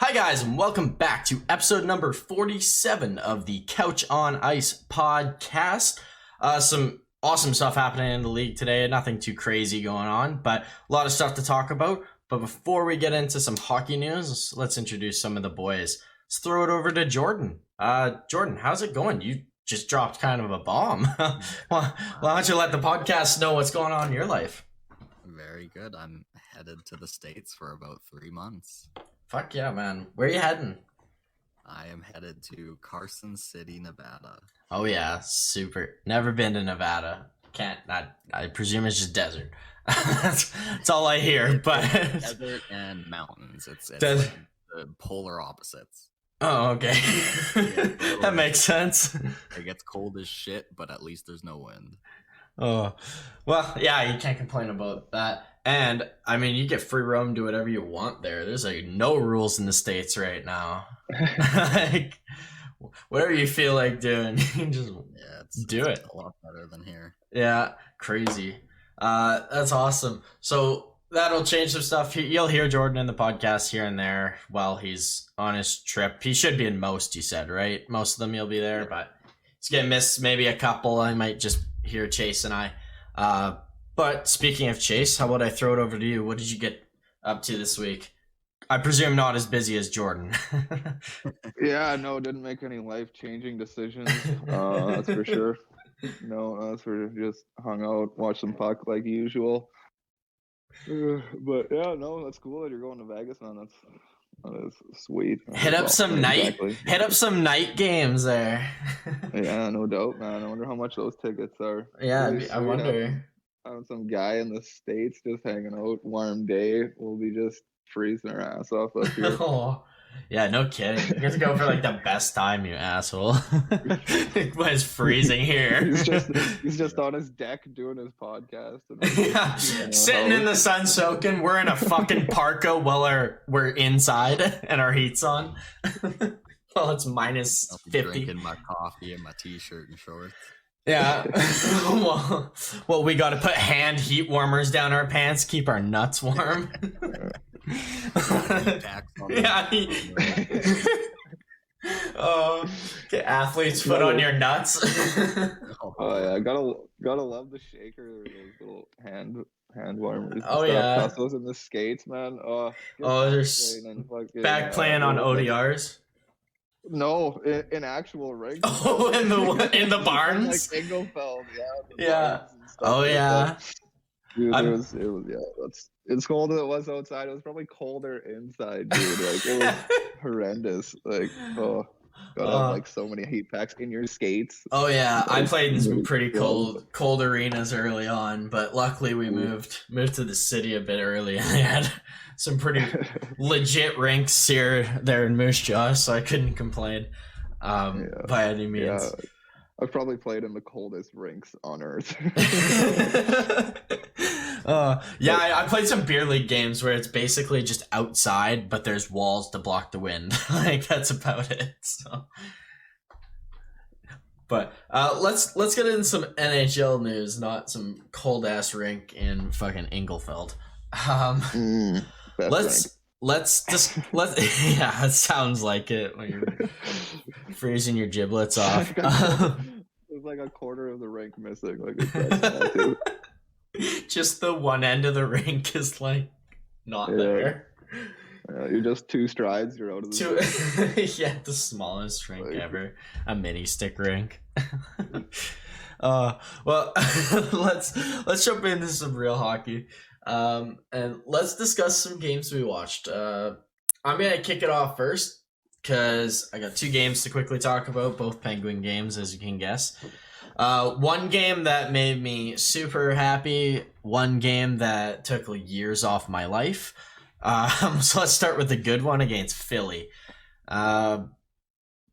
Hi guys, and welcome back to episode number 47 of the Couch on Ice podcast. Some awesome stuff happening in the league today. Nothing too crazy going on, but a lot of stuff to talk about. But before we get into some hockey news, let's introduce some of the boys. Let's throw it over to Jordan. Jordan, how's it going? You just dropped kind of a bomb. Why don't you let the podcast know what's going on in your life? Very good. I'm headed to the States for about 3 months. Fuck yeah, man. Where are you heading? I am headed to Carson City, Nevada. Oh yeah, super. Never been to Nevada. I presume it's just desert. that's all I hear. But Desert and mountains. It's like the polar opposites. Oh, okay. That makes sense. It gets cold as shit, but at least there's no wind. Oh, well, yeah, you can't complain about that. And, I mean, you get free roam, do whatever you want there. There's, like, no rules in the States right now. Like, whatever you feel like doing, you can just do it. A lot better than here. Yeah, crazy. That's awesome. So, that'll change some stuff. You'll hear Jordan in the podcast here and there while he's on his trip. He should be in most, you said, right? Most of them you'll be there, but he's going to miss maybe a couple. I might just hear Chase and I. But speaking of Chase, how about I throw it over to you? What did you get up to this week? I presume not as busy as Jordan. Yeah, no, didn't make any life-changing decisions. That's for sure. No, that's for just hung out, watched some puck like usual. But yeah, no, that's cool that you're going to Vegas, man. That is sweet. Hit up some night games there. Yeah, no doubt, man. I wonder how much those tickets are. Yeah, Really I wonder. Having some guy in the States just hanging out, warm day, we'll be just freezing our ass off up here. Oh, yeah, no kidding. You have to go for like the best time, you asshole. When it's freezing here. He's just on his deck doing his podcast. Yeah, sitting in the sun soaking. We're in a fucking parka while we're inside and our heat's on. Well, it's minus 50. Drinking my coffee and my t-shirt and shorts. Yeah. well, we got to put hand heat warmers down our pants, keep our nuts warm. Yeah. Oh, get athlete's foot on your nuts. Oh yeah, gotta love the shaker, those little hand warmers. Oh yeah, toss those in the skates, man. There's back playing on ODRs. No, in actual rink. Oh, in the barns. Like Engelfeld, yeah. Oh yeah. Dude, it was it's cold as it was outside. It was probably colder inside, dude. Like it was horrendous. Like gotta have like so many heat packs in your skates. Oh yeah, I played in some pretty cold arenas early on, but luckily we moved to the city a bit early, and they had some pretty legit rinks there in Moose Jaw, so I couldn't complain by any means. Yeah. I've probably played in the coldest rinks on earth. I played some beer league games where it's basically just outside, but there's walls to block the wind. Like that's about it. So, but let's get into some NHL news, not some cold ass rink in fucking Engelfeld. Let's yeah, it sounds like it when you're freezing your giblets off. There's like a quarter of the rink missing. Like just the one end of the rink is like not there. You're just 2 strides. You're out of the yeah, the smallest rink ever, a mini stick rink. Well, let's jump into some real hockey. And let's discuss some games we watched. I'm gonna kick it off first because I got 2 games to quickly talk about, both Penguin games, as you can guess. One game that made me super happy, one game that took years off my life. So let's start with the good one against Philly.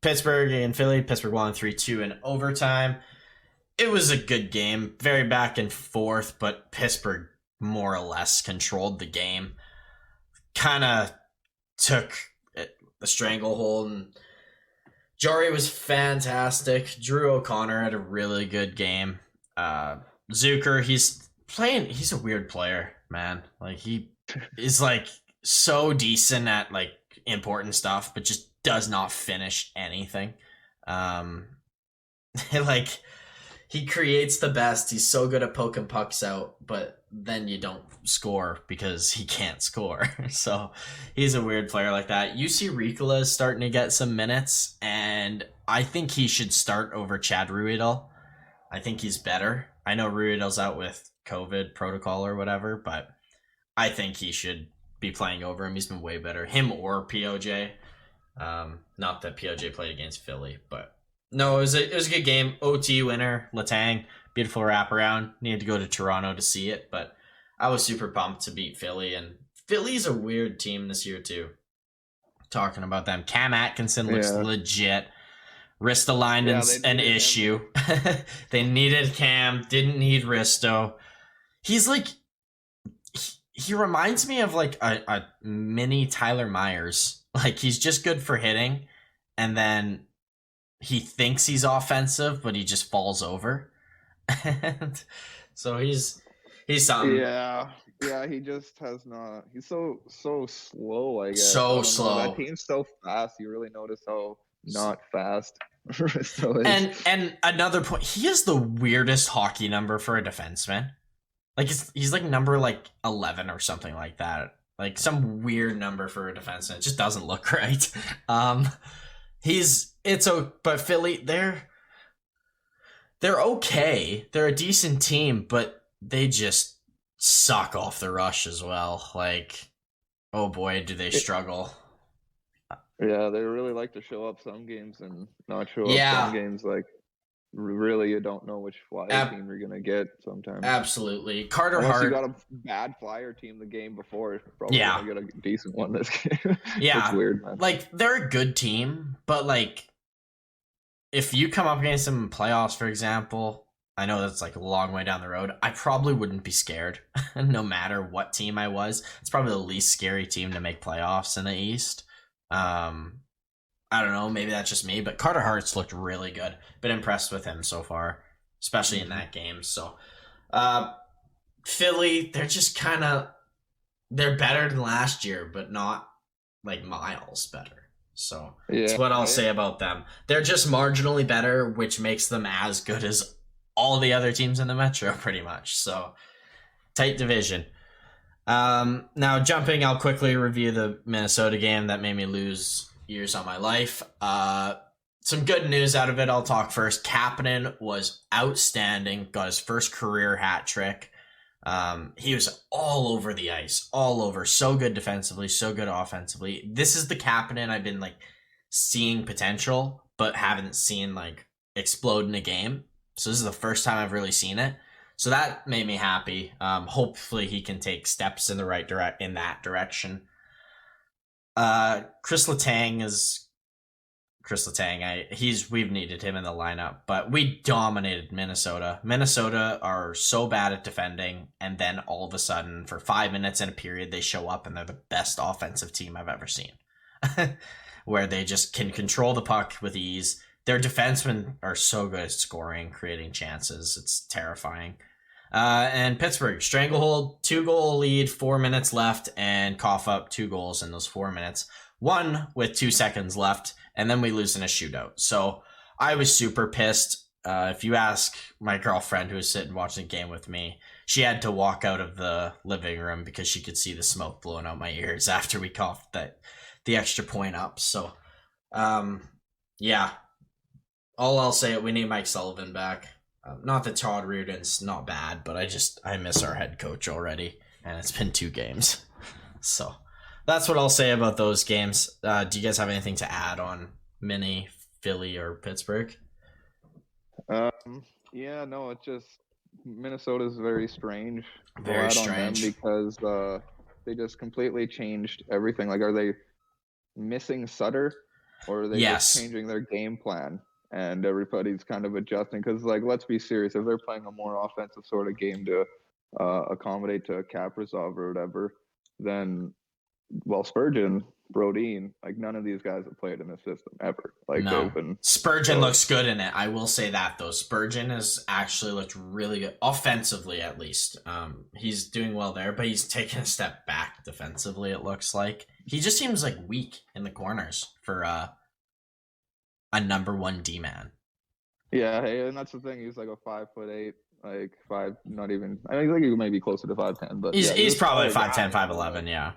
Pittsburgh and Philly. Pittsburgh won 3-2 in overtime. It was a good game, very back and forth, but Pittsburgh more or less controlled the game, kind of took the stranglehold, and Jari was fantastic. Drew O'Connor had a really good game. Zucker, he's a weird player, man. Like he is like so decent at like important stuff, but just does not finish anything. Like, he creates the best. He's so good at poking pucks out, but then you don't score because he can't score. So he's a weird player like that. UC Ricola is starting to get some minutes, and I think he should start over Chad Ruhwedel. I think he's better. I know Ruhwedel's out with COVID protocol or whatever, but I think he should be playing over him. He's been way better. Him or POJ. Not that POJ played against Philly, but no, it was a good game. OT winner, Letang, beautiful wraparound. Needed to go to Toronto to see it, but I was super pumped to beat Philly. And Philly's a weird team this year too. Talking about them, Cam Atkinson looks legit. Ristolainen's an issue. They needed Cam, didn't need Risto. He's like, he reminds me of like a mini Tyler Myers. Like, he's just good for hitting, and then he thinks he's offensive, but he just falls over. And so he's something. Yeah, he just has not. He's so slow, I guess. So slow. That team's so fast. You really notice how not fast Risto is. And another point, he has the weirdest hockey number for a defenseman. Like, he's like number like 11 or something like that. Like, some weird number for a defenseman. It just doesn't look right. But Philly, they're okay. They're a decent team, but they just suck off the rush as well. Like, oh boy, do they struggle. Yeah, they really like to show up some games and not show up some games. Like, really, you don't know which Flyer team you're gonna get sometimes. Absolutely. Carter Unless Hart. you got a bad Flyer team the game before, probably gonna get a decent one this game. Yeah. It's weird, man. Like, they're a good team, but like, if you come up against them in playoffs, for example, I know that's like a long way down the road, I probably wouldn't be scared no matter what team I was. It's probably the least scary team to make playoffs in the East. I don't know, maybe that's just me, but Carter Hart's looked really good. Been impressed with him so far, especially in that game. So, Philly, they're just they're better than last year, but not like miles better. So that's what I'll say about them. They're just marginally better, which makes them as good as all the other teams in the Metro, pretty much. So, tight division. Now jumping, I'll quickly review the Minnesota game that made me lose years on my life. Some good news out of it. I'll talk first. Kapanen was outstanding. Got his first career hat trick. He was all over the ice, all over. So good defensively, so good offensively. This is the Kapanen I've been like seeing potential, but haven't seen like explode in a game. So this is the first time I've really seen it. So that made me happy. Hopefully he can take steps in the in that direction. Chris Letang. We've needed him in the lineup, but we dominated Minnesota. Minnesota are so bad at defending, and then all of a sudden, for 5 minutes in a period, they show up and they're the best offensive team I've ever seen. Where they just can control the puck with ease. Their defensemen are so good at scoring, creating chances. It's terrifying. And Pittsburgh, stranglehold, 2-goal lead, 4 minutes left, and cough up 2 goals in those 4 minutes. One with 2 seconds left, and then we lose in a shootout. So I was super pissed. If you ask my girlfriend who was sitting watching the game with me, she had to walk out of the living room because she could see the smoke blowing out my ears after we coughed the extra point up. So, yeah. All I'll say, we need Mike Sullivan back. Not that Todd Reardon's not bad, but I miss our head coach already, and it's been 2 games. So that's what I'll say about those games. Do you guys have anything to add on Mini, Philly, or Pittsburgh? Yeah, no, it's just Minnesota's very strange. Very strange. Because they just completely changed everything. Like, are they missing Sutter, or are they just changing their game plan? And everybody's kind of adjusting because, like, let's be serious. If they're playing a more offensive sort of game to accommodate to Kaprizov or whatever, then, well, Spurgeon, Brodeen, like, none of these guys have played in the system ever. Like, no. Spurgeon looks good in it. I will say that, though. Spurgeon has actually looked really good, offensively at least. He's doing well there, but he's taken a step back defensively, it looks like. he just seems like weak in the corners for a number one D man. Yeah, hey, and that's the thing. He's like a 5'8", like five, not even. I think he might be closer to 5'10", but He's probably 5'10", 5'11", 5'11". yeah.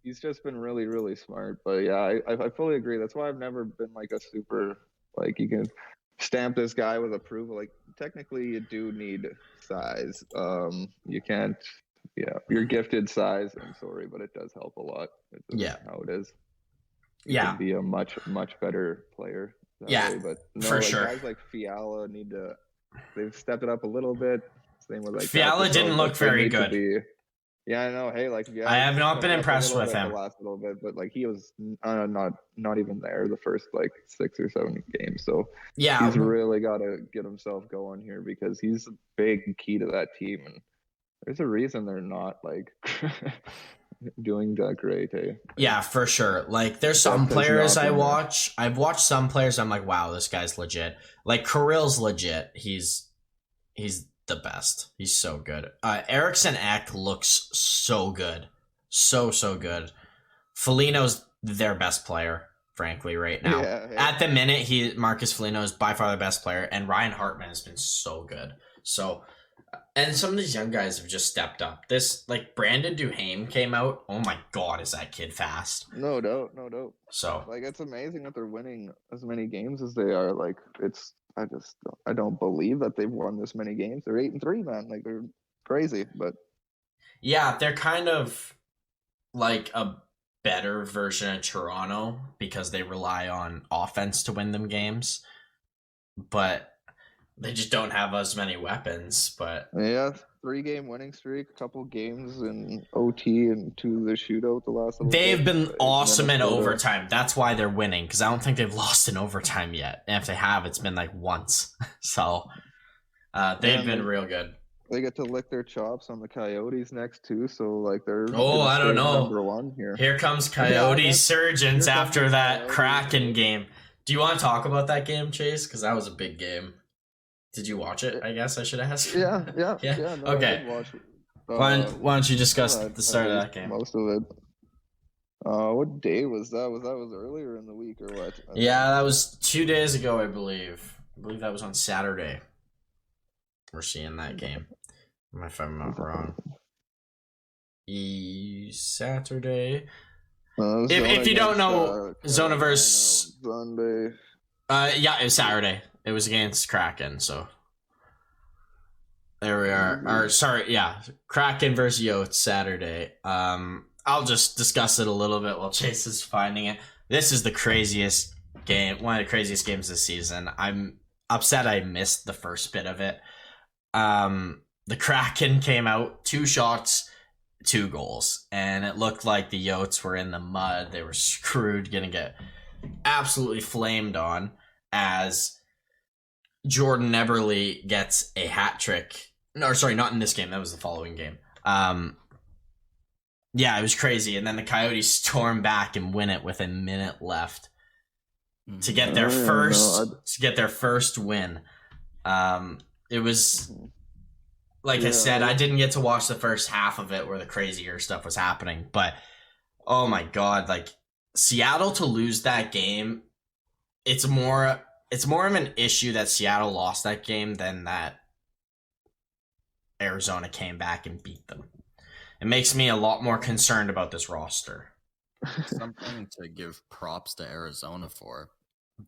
He's just been really, really smart. But yeah, I fully agree. That's why I've never been like a super like you can stamp this guy with approval. Like technically, you do need size. You can't. Yeah, you're gifted size. I'm sorry, but it does help a lot. It's just how it is. You can be a much better player. Way. But no, for like sure. Guys like Fiala they've stepped it up a little bit. Same with like Fiala didn't look very good. Yeah, I know. Hey, like I have not been impressed with him the last little bit, but like he was not even there the first like 6 or 7 games. So he's really got to get himself going here because he's a big key to that team, and there's a reason they're not like doing that great. Hey? Yeah, for sure. Like there's some players I watch. I've watched some players. I'm like, wow, this guy's legit. Like Kirill's legit. He's the best. He's so good. Eriksson Ek looks so good. So good. Foligno's their best player, frankly, right now. At the minute, Marcus Foligno is by far the best player, and Ryan Hartman has been so good. So, and some of these young guys have just stepped up. This, like, Brandon Duhaime came out. Oh my God, is that kid fast? No doubt. So, like, it's amazing that they're winning as many games as they are. Like, I don't believe that they've won this many games. They're 8-3, man. Like they're crazy, but yeah, they're kind of like a better version of Toronto because they rely on offense to win them games, but they just don't have as many weapons. But yeah, 3-game winning streak, a couple games in OT and 2 the shootout the last. They've been awesome in overtime. That's why they're winning because I don't think they've lost in overtime yet. And if they have, it's been like once. So they've been real good. They get to lick their chops on the Coyotes next too. So like they're I don't know. Number one here. Here comes Coyote Surgeons after that Kraken game. Do you want to talk about that game, Chase? Because that was a big game. Did you watch it? I guess I should ask. Yeah. No, okay. I did watch it. Why don't you discuss the start of that game? Most of it. What day was that? Was earlier in the week or what? Yeah, that was 2 days ago, I believe. I believe that was on Saturday. We're seeing that game. If I'm not wrong. Saturday. If you don't know, Zonaverse. Sunday. Yeah, it was Saturday. It was against Kraken, so there we are. Kraken versus Yotes Saturday. I'll just discuss it a little bit while Chase is finding it. This is the craziest game, one of the craziest games this season. I'm upset I missed the first bit of it. The Kraken came out, 2 shots, 2 goals, and it looked like the Yotes were in the mud. They were screwed, gonna get absolutely flamed on as Jordan Eberle gets a hat trick. No, sorry, not in this game. That was the following game. Yeah, it was crazy. And then the Coyotes storm back and win it with a minute left to get their first win. It was like I said, I didn't get to watch the first half of it where the crazier stuff was happening, but oh my God, like Seattle to lose that game, it's more of an issue that Seattle lost that game than that Arizona came back and beat them. It makes me a lot more concerned about this roster. Something to give props to Arizona for.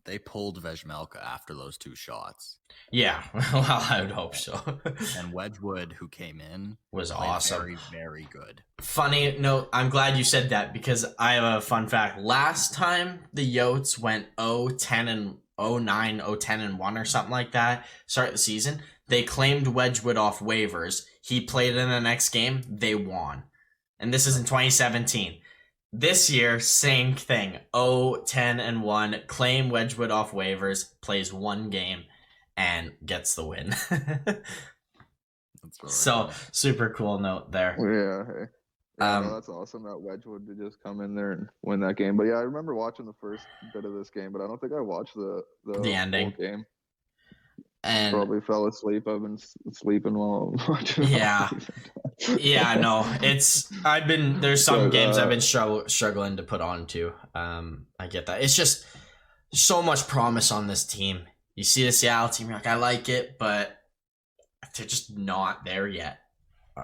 They pulled Vejmelka after those 2 shots. Yeah, well, I would hope so. And Wedgwood, who came in, was awesome. Very, very good. Funny note, I'm glad you said that because I have a fun fact. Last time the Yotes went 0-10 0-9, 0-10-1 or something like that, start the season, they claimed Wedgwood off waivers. He played in the next game. They won. And this is in 2017. This year, same thing. 0-10-1, claim Wedgwood off waivers, plays 1 game, and gets the win. So, super cool note there. Yeah, hey. No, that's awesome that Wedgwood to just come in there and win that game. But yeah, I remember watching the first bit of this game, but I don't think I watched the ending whole game. And Probably fell asleep. I've been sleeping while I'm watching. Yeah. Yeah, no, there's some But, games I've been struggling to put on too. I get that. It's just so much promise on this team. You see the Seattle team, you're like, I like it, but they're just not there yet.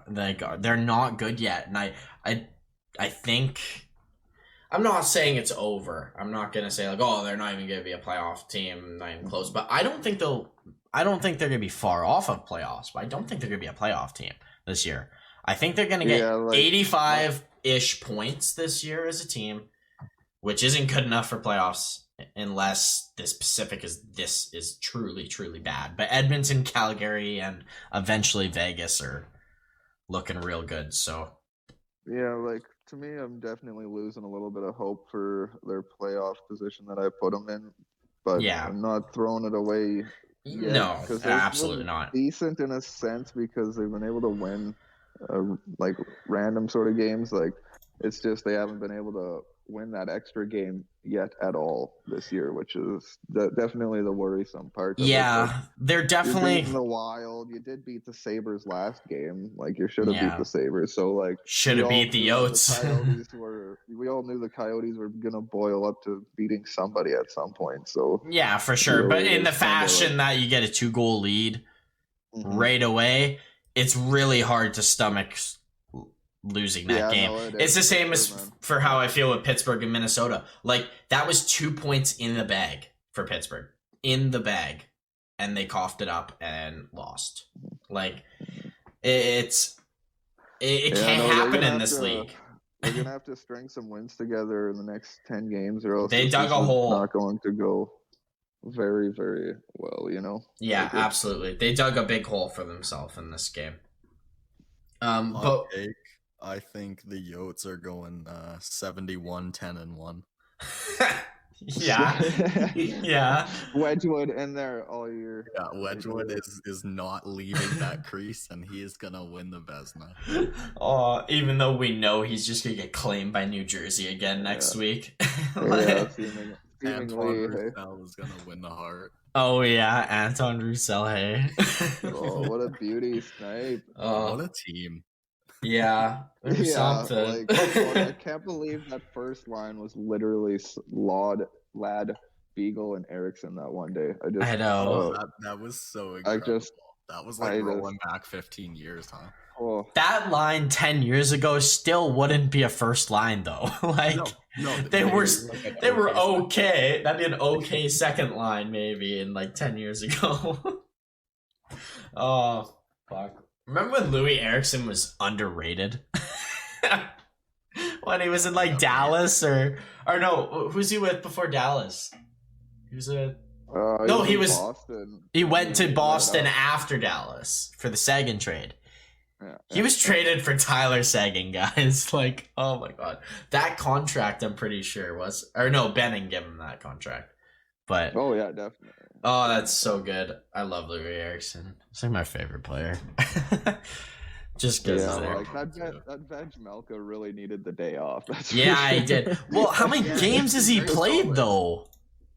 They're not good yet, and I think I'm not saying it's over. I'm not gonna say like, oh, they're not even gonna be a playoff team, not even close. But I don't think they're gonna be far off of playoffs. But I don't think they're gonna be a playoff team this year. I think they're gonna get 85-ish points this year as a team, which isn't good enough for playoffs unless this Pacific is truly, truly bad. But Edmonton, Calgary, and eventually Vegas are looking real good. So yeah, like to me, I'm definitely losing a little bit of hope for their playoff position that I put them in. But yeah, I'm not throwing it away. Yet, no, 'cause they've absolutely been not. Decent in a sense because they've been able to win, like random sort of games. Like it's just they haven't been able to win that extra game yet at all this year, which is definitely the worrisome part. Yeah, like, they're you're definitely beating the Wild. You did beat the Sabres last game. Like you should have Yeah. beat the Sabres. So like should we have all beat the knew that Yotes. we all knew the Coyotes were gonna boil up to beating somebody at some point. So Yeah, for sure. really, But in the it's kinda fashion that you get a 2-goal lead Mhm. right away, it's really hard to stomach losing that game. No, it It's the is, same for as sure, man. for how I feel with Pittsburgh and Minnesota. Like that was 2 points in the bag for Pittsburgh. In the bag. And they coughed it up and lost. Like it can't no, happen in this league. They're gonna have to string some wins together in the next 10 games, or else They this dug a is hole. not going to go very, very well. Yeah, Like, absolutely. They dug a big hole for themselves in this game. But take, I think the Yotes are going 71-10-1. yeah, yeah. Wedgwood in there all year. Yeah, Wedgwood is not leaving that crease, and he is gonna win the Vezina. Oh, even though we know he's just gonna get claimed by New Jersey again next week. Yeah, Antoine seemingly. Roussel is gonna win the Hart. Oh yeah, Anton Roussel. Hey. Oh, what a beauty snipe! What a team! Yeah, there's something. I can't believe that first line was literally Ladd, Beagle, and Erickson that one day. I know. That was so incredible. That was like rolling back 15 years, huh? Oh. That line 10 years ago still wouldn't be a first line though. Like no, they were okay. That'd be an okay second line maybe in like 10 years ago. Oh fuck. Remember when Louis Eriksson was underrated? When he was in like Dallas or no, who's he with before Dallas? He was he was Boston. He went to Boston after Dallas for the Sagan trade. Yeah, he was traded for Tyler Sagan, guys. Like, oh my god. That contract I'm pretty sure was Benning gave him that contract. But oh yeah, definitely. Oh, that's so good. I love Louis Eriksson. He's like my favorite player. Just because like that Vejmelka really needed the day off. I did. Well, how many games has he played though?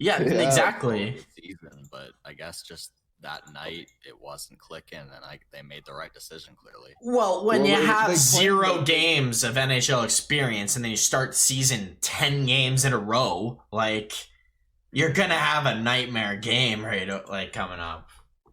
Yeah, exactly. Season, but I guess just that night it wasn't clicking, and they made the right decision clearly. Well, when you have 0 games of NHL experience and then you start season 10 games in a row, like you're gonna have a nightmare game coming up.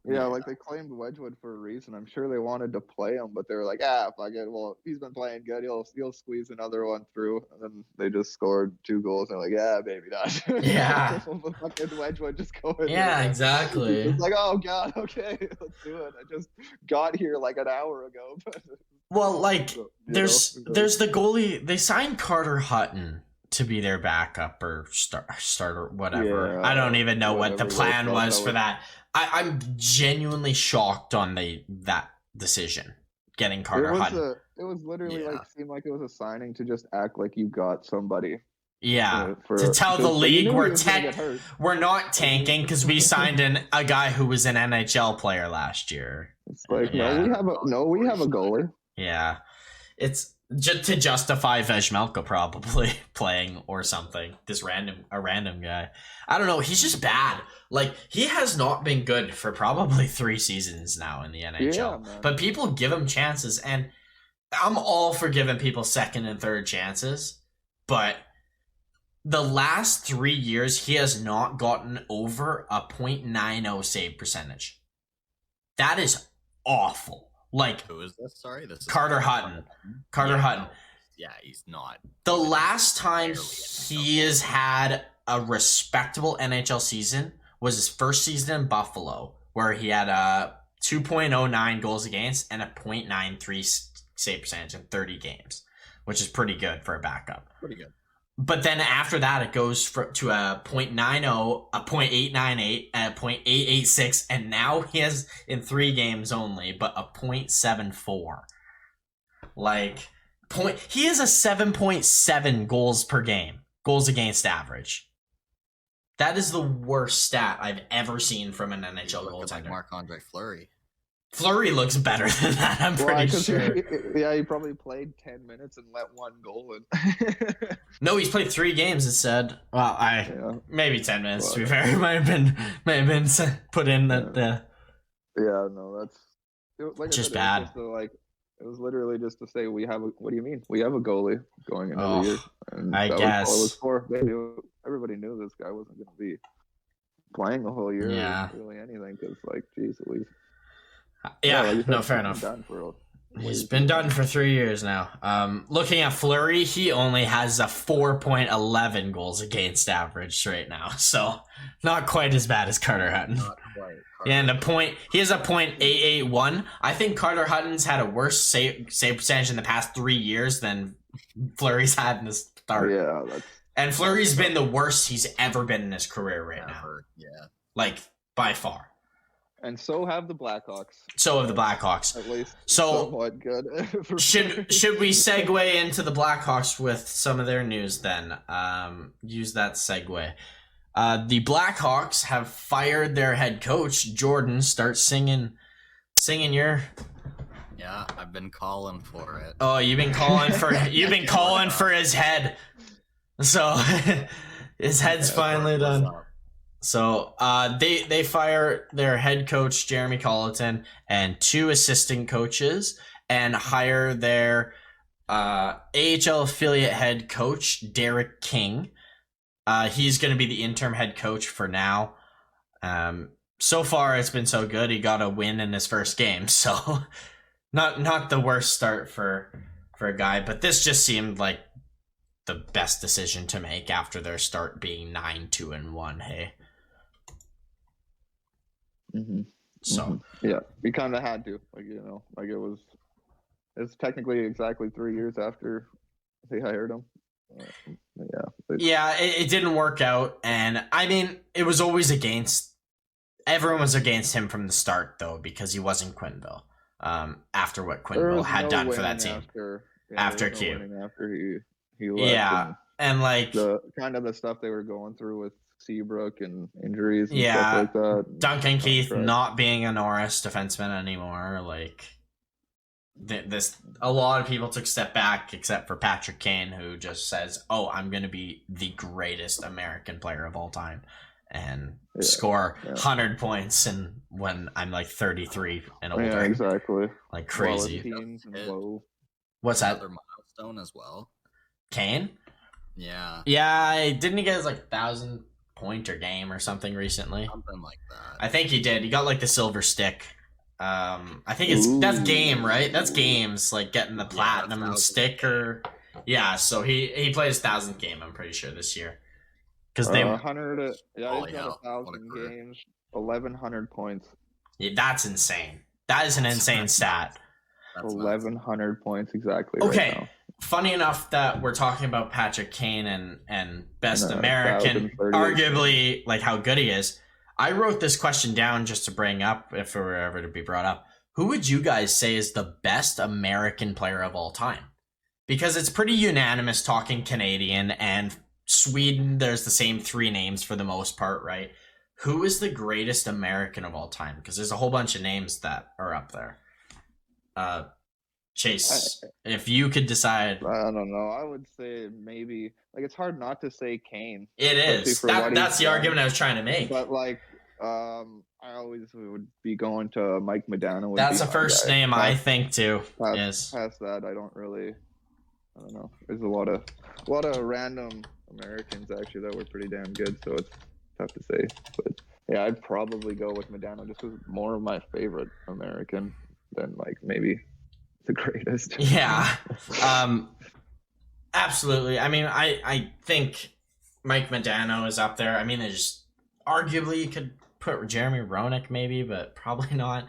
Yeah, like they claimed Wedgwood for a reason. I'm sure they wanted to play him, but they were like, fuck it. Well, he's been playing good. He'll squeeze another one through. And then they just scored 2 goals. And they're like, yeah, maybe not. Yeah. Fucking Wedgwood just going. Yeah, exactly. It's like, oh god, okay, let's do it. I just got here like an hour ago. Well, like there's the goalie. They signed Carter Hutton to be their backup or starter, whatever. Yeah, I don't even know what the plan was for that. I'm genuinely shocked on that decision, getting Carter Hutton. It was literally seemed like it was a signing to just act like you got somebody. Yeah, to tell the league we're not tanking because we signed a guy who was an NHL player last year. It's like we have a goalie. Yeah, it's to justify Vejmelka probably playing or something. A random guy. I don't know. He's just bad. Like, he has not been good for probably 3 seasons now in the NHL. man. But people give him chances, and I'm all for giving people second and third chances. But the last 3 years, he has not gotten over a .90 save percentage. That is awful. Like, Who is this? Sorry, this is Carter Hutton. Carter Hutton. Yeah, he's not. The last time he has had a respectable NHL season was his first season in Buffalo, where he had a 2.09 goals against and a .93 save percentage in 30 games, which is pretty good for a backup. Pretty good. But then after that, it goes to a .90, a .898, and a .886, and now he has, in 3 games only, but a .74. Like, he is a 7.7 goals per game, goals against average. That is the worst stat I've ever seen from an NHL goaltender. Like Marc-Andre Fleury. Fleury looks better than that, I'm pretty sure. He probably played 10 minutes and let 1 goal in. No, he's played 3 games instead. Well, maybe 10 minutes, to be fair. It might have been put in the... Yeah, no, that's... Like just bad. bad. It was literally just to say, what do you mean? We have a goalie going into the year. And I that guess. was all it was for. Everybody knew this guy wasn't going to be playing the whole year. Yeah. Or really anything, because, like, geez, at least... Yeah, no, fair enough. He's been done for 3 years now. Looking at Fleury, he only has a 4.11 goals against average right now, so not quite as bad as Carter Hutton. Not quite. Yeah, and he has a .881. I think Carter Hutton's had a worse save percentage in the past 3 years than Fleury's had in the start. Yeah, and Fleury's been the worst he's ever been in his career right now. Yeah. Like, by far. And so have the Blackhawks. So have the Blackhawks. At least so somewhat good. should we segue into the Blackhawks with some of their news then? Use that segue. The Blackhawks have fired their head coach. Jordan, start singing your... Yeah, I've been calling for it. Oh, you've been calling for his head. So his head's finally done. So they fire their head coach, Jeremy Colleton, and 2 assistant coaches, and hire their AHL affiliate head coach, Derek King. He's going to be the interim head coach for now. So far, it's been so good. He got a win in his first game, so not the worst start for a guy. But this just seemed like the best decision to make after their start being 9-2-1. Hey. Mm-hmm. So yeah, we kind of had to, it's technically exactly 3 years after they hired him. It didn't work out, and I mean, it was always everyone was against him from the start though, because he wasn't Quenneville. After what Quenneville had done for that team after Q. After he left, and like the kind of the stuff they were going through with Seabrook and injuries and stuff like that. Duncan Keith not being a Norris defenseman anymore. Like, a lot of people took a step back, except for Patrick Kane, who just says, "Oh, I'm going to be the greatest American player of all time and score 100 points and when I'm like 33 and older." Yeah, exactly. Like crazy. What's that? Another milestone as well. Kane? Yeah. Yeah, didn't he get his 1,000-pointer game or something recently? Something like that. I think he did. He got the silver stick. I think that's game, right? That's games, like getting the platinum stick or so he played his 1,000th game, I'm pretty sure, this year. Because they 100 he's got 1,000 games, 1,100 points. Yeah, that's insane. That is an insane stat. 1,100 points exactly. Okay. Right now. Funny enough that we're talking about Patrick Kane and best American, arguably how good he is. I wrote this question down just to bring up if it were ever to be brought up. Who would you guys say is the best American player of all time? Because it's pretty unanimous talking Canadian and Sweden. There's the same 3 names for the most part, right? Who is the greatest American of all time? Because there's a whole bunch of names that are up there. Chase, if you could decide. I don't know. I would say maybe like it's hard not to say Kane. It especially is. for what That's he's the done. argument I was trying to make. But like, I always would be going to Mike Modano. would That's be the my first guy. name I Past- think too. Past, Yes. past that, I don't know. There's a lot of random Americans actually that were pretty damn good, so it's tough to say. But yeah, I'd probably go with Modano just because more of my favorite American than like maybe the greatest. Yeah. Absolutely. I mean, I think Mike Modano is up there. I mean, there's arguably you could put Jeremy Roenick maybe, but probably not.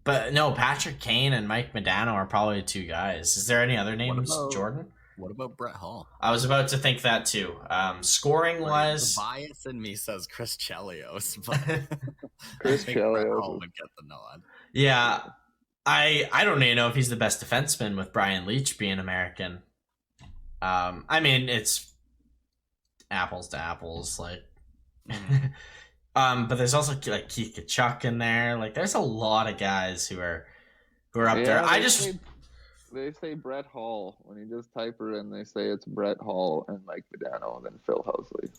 But no, Patrick Kane and Mike Modano are probably the two guys. Is there any other names, Jordan? What about Brett Hall? I was about to think that too. Scoring wise, The bias in me says Chris Chelios, but Chris I think Brett Chelios Hall is- would get the nod. yeah. I don't even know if he's the best defenseman with Brian Leach being American. I mean, it's apples to apples, like. But there's also like Keith Kachuk in there. Like, there's a lot of guys who are up there. They say Brett Hall when you just type her in. They say it's Brett Hall and Mike Modano and then Phil Housley.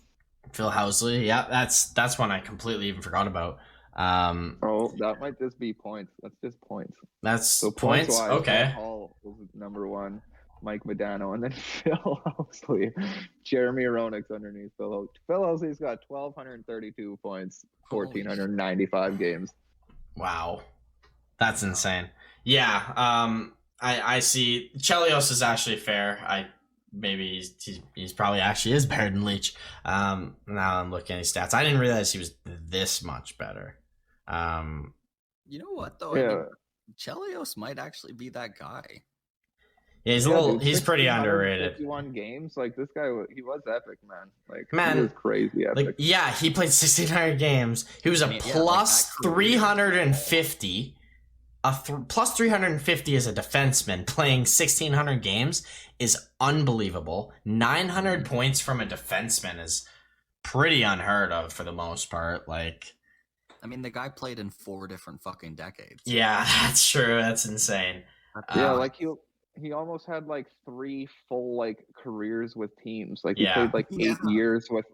Phil Housley, yeah, that's one I completely even forgot about. Oh, that might just be points. That's just points. That's So points. points-wise, Okay. Brett Hall was number one. Mike Modano, and then Phil Housley. Jeremy Roenick's underneath Phil Housley. Phil Housley's got 1,232 points, 1,495 games. Wow, that's insane. Yeah. I see. Chelios is actually fair. Maybe he's probably actually is better than Leach. Now I'm looking at his stats. I didn't realize he was this much better. You know what though? Yeah. I mean, Chelios might actually be that guy. Yeah, he's pretty underrated. 51 games, like this guy, he was epic, man. Like, Man, he was crazy epic. Like, yeah, he played 1,600 games. He was a plus that career. 350. Plus 350 as a defenseman playing 1,600 games is unbelievable. 900 points from a defenseman is pretty unheard of for the most part. Like, I mean, the guy played in 4 different fucking decades. yeah, that's true. That's insane. Yeah, like he almost had like 3 full like careers with teams. Like he Yeah. played like 8 Yeah. years with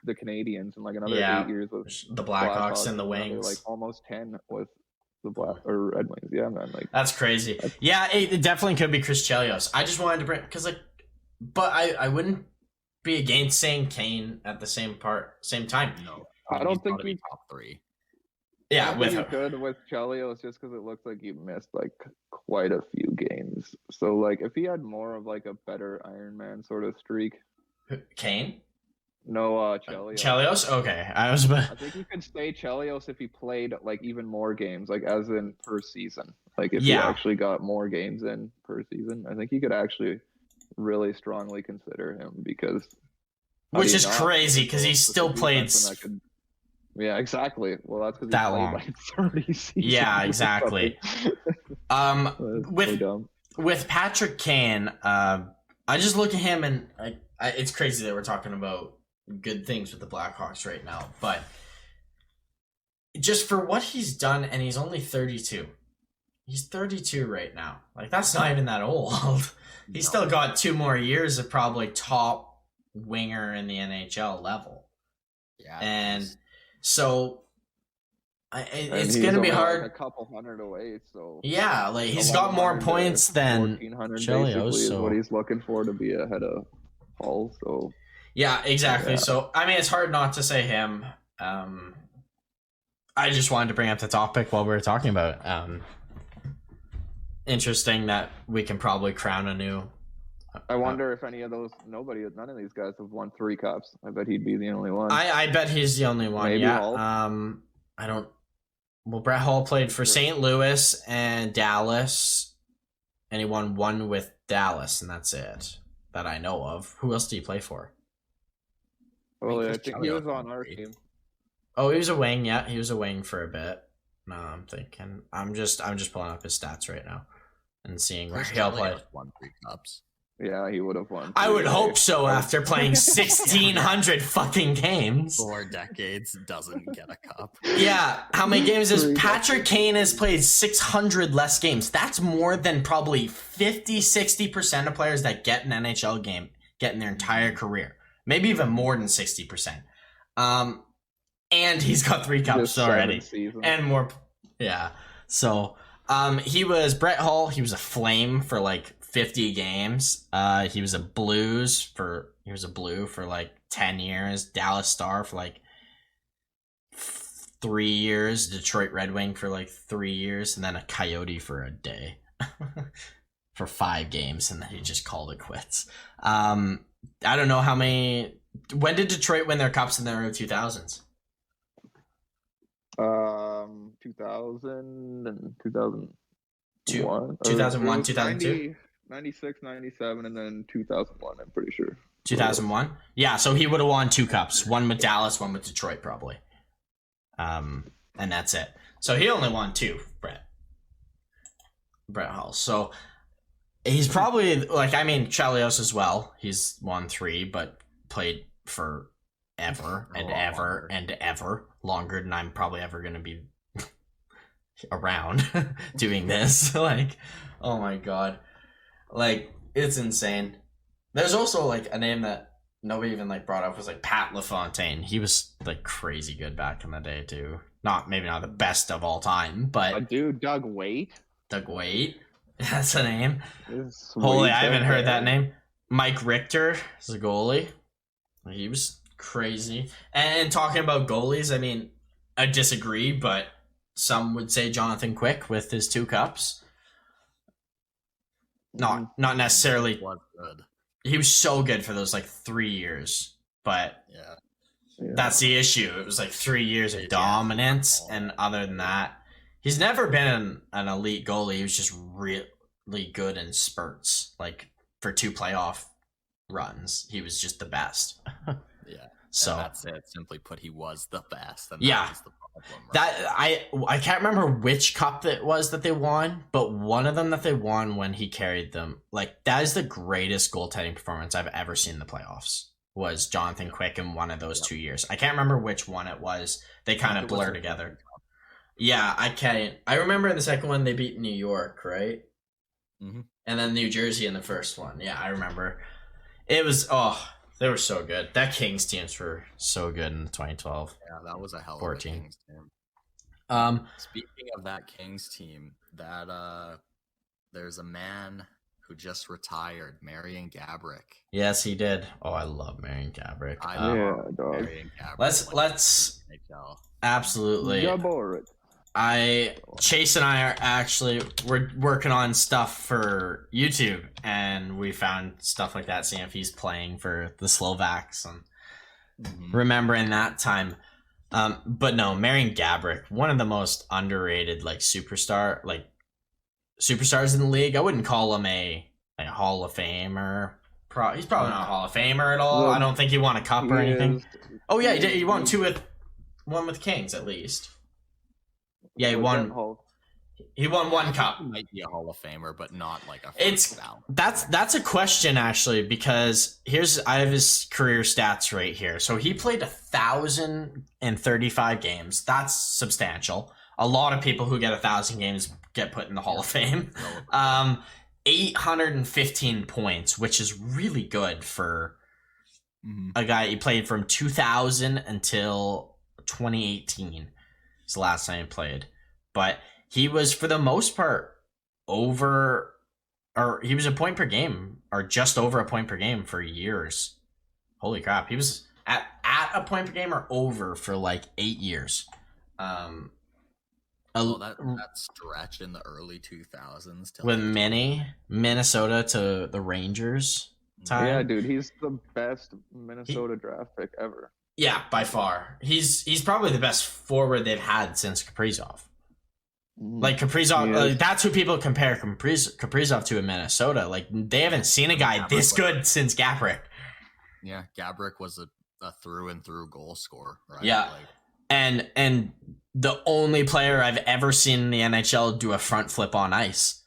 the Canadians and like another Yeah. 8 years with The Blackhawks and the another, Wings. like almost 10 with the Black or Red Wings. Yeah, man. Like That's crazy. Yeah, it definitely could be Chris Chelios. I just wanted to bring because but I wouldn't be against saying Kane at the same time. No, I don't he's think gotta be we- top 3. Yeah, I with think you could with Chelios just because it looks like he missed like quite a few games. So like if he had more of like a better Iron Man sort of streak. Kane. No, Chelios. Chelios. Okay, I was about. I think you could say Chelios if he played like even more games, like as in per season. Like if he Yeah. actually got more games in per season, I think you could actually really strongly consider him because. how Which do you is not? crazy because he With a still played. defenseman that could- Yeah, exactly. Well, that's because That he played long. like 30 seasons. Yeah, or exactly. something. That's With so dumb. with Patrick Kane, I just look at him and it's crazy that we're talking about good things with the Blackhawks right now, but just for what he's done, and he's only 32. He's 32 right now. Like, that's not even that old. He's still got 2 more years of probably top winger in the NHL level. Yeah. And so And it's he's going to be only, like, hard. a couple hundred away, so Yeah, like he's got more 1,100 points than 1,400 Chelios, basically is so what he's looking for to be ahead of Hull. So yeah, exactly. Yeah. So I mean, it's hard not to say him. I just wanted to bring up the topic while we were talking about it. Interesting that we can probably crown a new. I wonder if none of these guys have won 3 cups. I bet he'd be the only one. I bet he's the only one. Maybe Yeah. Hull? I don't. Well, Brett Hall played for St. Louis and Dallas, and he won 1 with Dallas, and that's it that I know of. Who else did he play for? Well, I Chris think he Chelios was on won our 3. team. Oh, he was a wing. Yeah, he was a wing for a bit. No, I'm thinking. I'm just pulling up his stats right now and seeing where Chris he all played. Chelios won 3 cups. Yeah, he would have won. I would 3 hope so after playing 1,600 fucking games. 4 decades doesn't get a cup. Yeah, how many games is 3 Patrick Kane has played 600 less games? That's more than probably 50-60% of players that get an NHL game get in their entire career. Maybe even more than 60%. And he's got 3 cups Just 7 already. seasons. And more. Yeah. So, he was Brett Hull. He was a Flame for like 50 games. He was a Blue for like 10 years. Dallas Star for like 3 years. Detroit Red Wing for like 3 years, and then a Coyote for a day for 5 games, and then he just called it quits. I don't know how many. When did Detroit win their cups in the early 2000s? 2000 and 2001. 2001, 2002? 96, 97, and then 2001, I'm pretty sure. 2001? Yeah, so he would have won 2 cups. One with Dallas, one with Detroit, probably. And that's it. So he only won 2, Brett Hull. So he's probably, like, I mean, Chelios as well. He's won 3, but played for ever and ever and ever. Longer than I'm probably ever going to be around doing this. Like, oh my god. Like, it's insane. There's also, like, a name that nobody even, like, brought up was, like, Pat LaFontaine. He was, like, crazy good back in the day, too. Maybe not the best of all time, but... dude, Doug Waite? Doug Waite? That's a name. Sweet. Holy, I haven't heard that name. Mike Richter is a goalie. He was crazy. And talking about goalies, I mean, I disagree, but some would say Jonathan Quick with his 2 cups. Not necessarily. Was good. He was so good for those like 3 years, but Yeah. that's the issue. It was like 3 years of dominance, and other than that, he's never been an elite goalie. He was just really good in spurts. Like for 2 playoff runs, he was just the best. Yeah. So and that's it. Simply put, he was the best. And Yeah. that was the problem, right? that I can't remember which cup it was that they won, but one of them that they won when he carried them, like that is the greatest goaltending performance I've ever seen in the playoffs. Was Jonathan Quick in one of those 2 years. I can't remember which one it was. They kind of blur together. Yeah, I can't. I remember in the second one they beat New York, right? Mhm. And then New Jersey in the first one. Yeah, I remember. It was they were so good. That Kings teams were so good in 2012. Yeah, that was a hell of 14. a Kings team. Speaking of that Kings team, that there's a man who just retired, Marian Gaborik. Yes, he did. Oh, I love Marian Gaborik. I Yeah, love dog. Marian Gaborik. Let's NHL. absolutely. Gaborik. Chase and I we're working on stuff for YouTube, and we found stuff like that, seeing if he's playing for the Slovaks and remembering that time. But no, Marian Gaborik, one of the most underrated superstars in the league. I wouldn't call him a Hall of Famer. He's probably not a Hall of Famer at all. Well, I don't think he won a cup or anything. is- Oh yeah, he did. He won one with Kings at least. Yeah, he won. He won 1 cup. He might be a Hall of Famer, but not like a It's first ballot. that's a question actually, because I have his career stats right here. So he played 1,035 games. That's substantial. A lot of people who get 1,000 games get put in the Hall of Fame. 815 points, which is really good for a guy. He played from 2000 until 2018. It's the last time he played, but he was for the most part he was a point per game or just over a point per game for years. Holy crap. He was at a point per game or over for like 8 years. That stretch in the early 2000s with Minnesota to the Rangers time. Yeah, dude, he's the best Minnesota draft pick ever. Yeah, by far. He's probably the best forward they've had since Kaprizov. Like Kaprizov, that's who people compare Kaprizov to in Minnesota. Like they haven't seen a guy this good since Gaborik. Yeah, Gaborik was a through and through goal scorer, right? Yeah, and the only player I've ever seen in the NHL do a front flip on ice.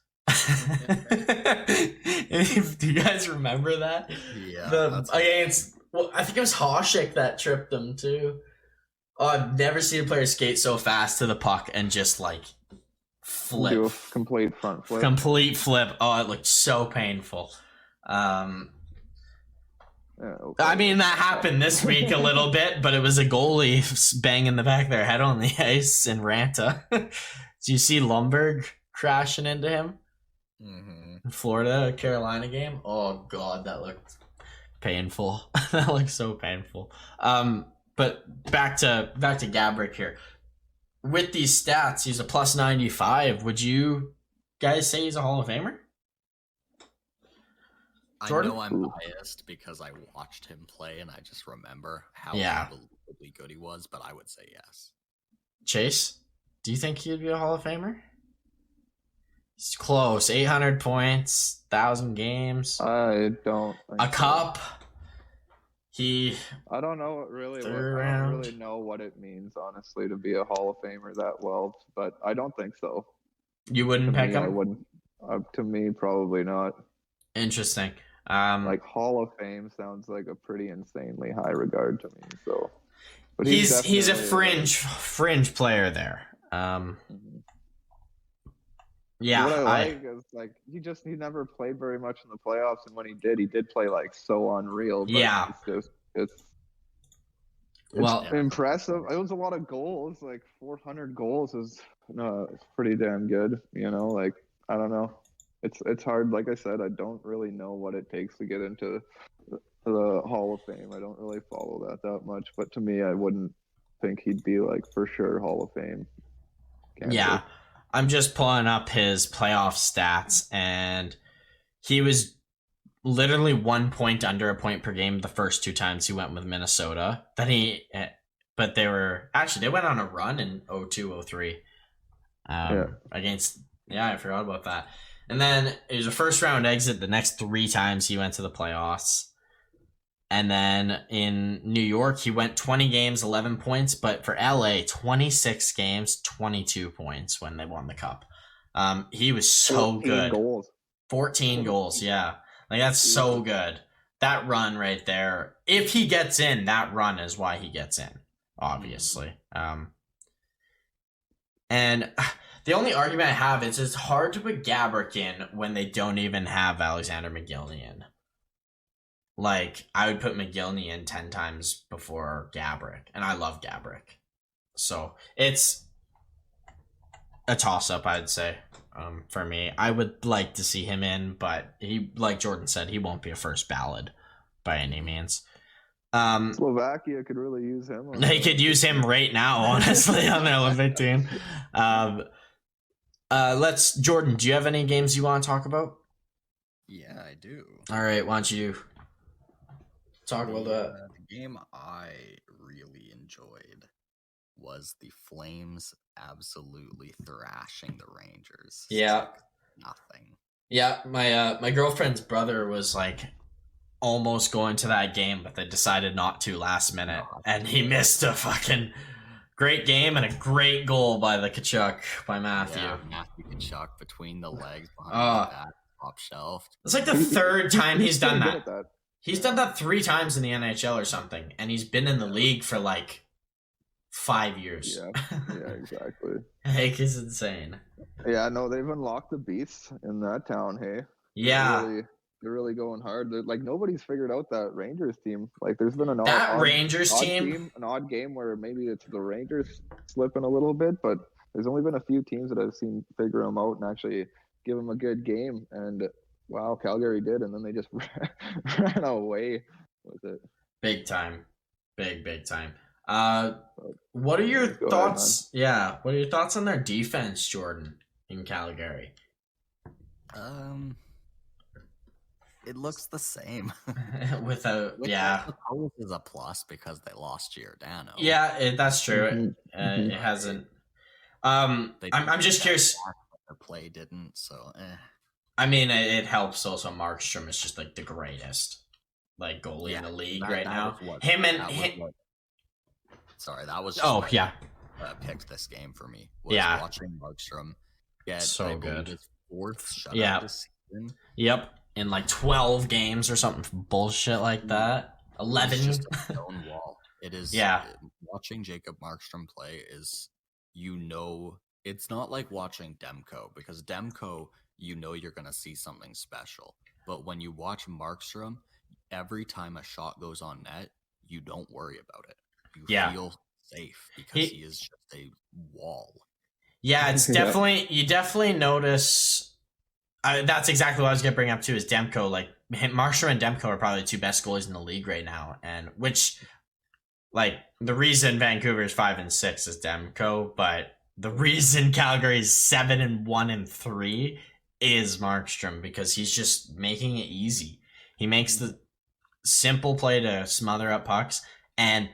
Do you guys remember that? Yeah. I think it was Hoshik that tripped him too. Oh, I've never seen a player skate so fast to the puck and just like flip. Do a complete front flip. Complete flip. Oh, it looked so painful. Yeah, okay. I mean, that happened this week a little bit, but it was a goalie banging the back of their head on the ice in Ranta. Do you see Lumberg crashing into him? Mm-hmm. Florida, Carolina game? Oh, God, that looked painful. That looked so painful. But back to Gabrick here. With these stats, he's a plus 95. Would you guys say he's a Hall of Famer? Jordan? I know I'm biased because I watched him play and I just remember how unbelievably good he was, but I would say yes. Chase, do you think he'd be a Hall of Famer? He's close. 800 points, 1,000 games. I don't think a cup. I don't know really. I don't really know what it means, honestly, to be a Hall of Famer that well, but I don't think so. You wouldn't pick him? I wouldn't. To me, probably not. Interesting. Like Hall of Fame sounds like a pretty insanely high regard to me. So, but he's a fringe player there. Yeah, what I like is like he never played very much in the playoffs, and when he did play like so unreal. But yeah, it's impressive. It was a lot of goals, like 400 goals is it's pretty damn good. You know, like I don't know. It's hard. Like I said, I don't really know what it takes to get into the Hall of Fame. I don't really follow that much. But to me, I wouldn't think he'd be like for sure Hall of Fame. Yeah, I'm just pulling up his playoff stats, and he was literally 1 point under a point per game the first 2 times he went with Minnesota. But they went on a run in 02-03 against. Yeah, I forgot about that. And then it was a first round exit the next 3 times he went to the playoffs. And then in New York, he went 20 games, 11 points. But for LA, 26 games, 22 points when they won the cup. He was so good. 14 goals, yeah. Like, that's so good. That run right there. If he gets in, that run is why he gets in, obviously. And the only argument I have is it's hard to put Gabrick in when they don't even have Alexander McGillney in. Like, I would put McGillney in 10 times before Gabrick, and I love Gabrick. So, it's a toss-up, I'd say, for me. I would like to see him in, but he, like Jordan said, he won't be a first ballot by any means. Slovakia could really use him. They could use him right now, honestly, on the Olympic team. Jordan, do you have any games you want to talk about? Yeah, I do. All right, why don't you talk about that? The game I really enjoyed was the Flames absolutely thrashing the Rangers. Yeah. Nothing. Yeah, my girlfriend's brother was like almost going to that game, but they decided not to last minute, and he missed a fucking great game and a great goal by Matthew. Yeah, Matthew Tkachuk between the legs behind the back, top shelf. It's like the third time he's done that. He's done that 3 times in the NHL or something, and he's been in the league for like 5 years. Yeah, exactly. Like, it's insane. Yeah, no, they've unlocked the beast in that town, hey? Yeah. They're really going hard. Like, nobody's figured out that Rangers team. Like, there's been an Rangers team, an odd game where maybe it's the Rangers slipping a little bit, but there's only been a few teams that I've seen figure them out and actually give them a good game. And wow, Calgary did, and then they just ran away with it. Big time. Big time. What are your thoughts? What are your thoughts on their defense, Jordan, in Calgary? It looks the same. This is a plus because they lost Giordano. Yeah, that's true. It hasn't. I'm just curious. Their play didn't, so. I mean, it helps. Also, Markstrom is just like the greatest, like goalie in the league right now. Sorry, that was. Picked this game for me. Watching Markstrom get so good. His 4th shutout this season. Yep. in like 12 games or something bullshit like that. 11. It's just a stone wall. It is. Yeah. Watching Jacob Markstrom play is, it's not like watching Demko, because Demko, you're going to see something special. But when you watch Markstrom, every time a shot goes on net, you don't worry about it. You feel safe because he is just a wall. Yeah, it's definitely, you definitely notice. That's exactly what I was going to bring up too, is Demko. Like, Markstrom and Demko are probably the two best goalies in the league right now. And which, like, the reason Vancouver is 5-6 is Demko, but the reason Calgary is 7-1-3 is Markstrom, because he's just making it easy. He makes the simple play to smother up pucks. And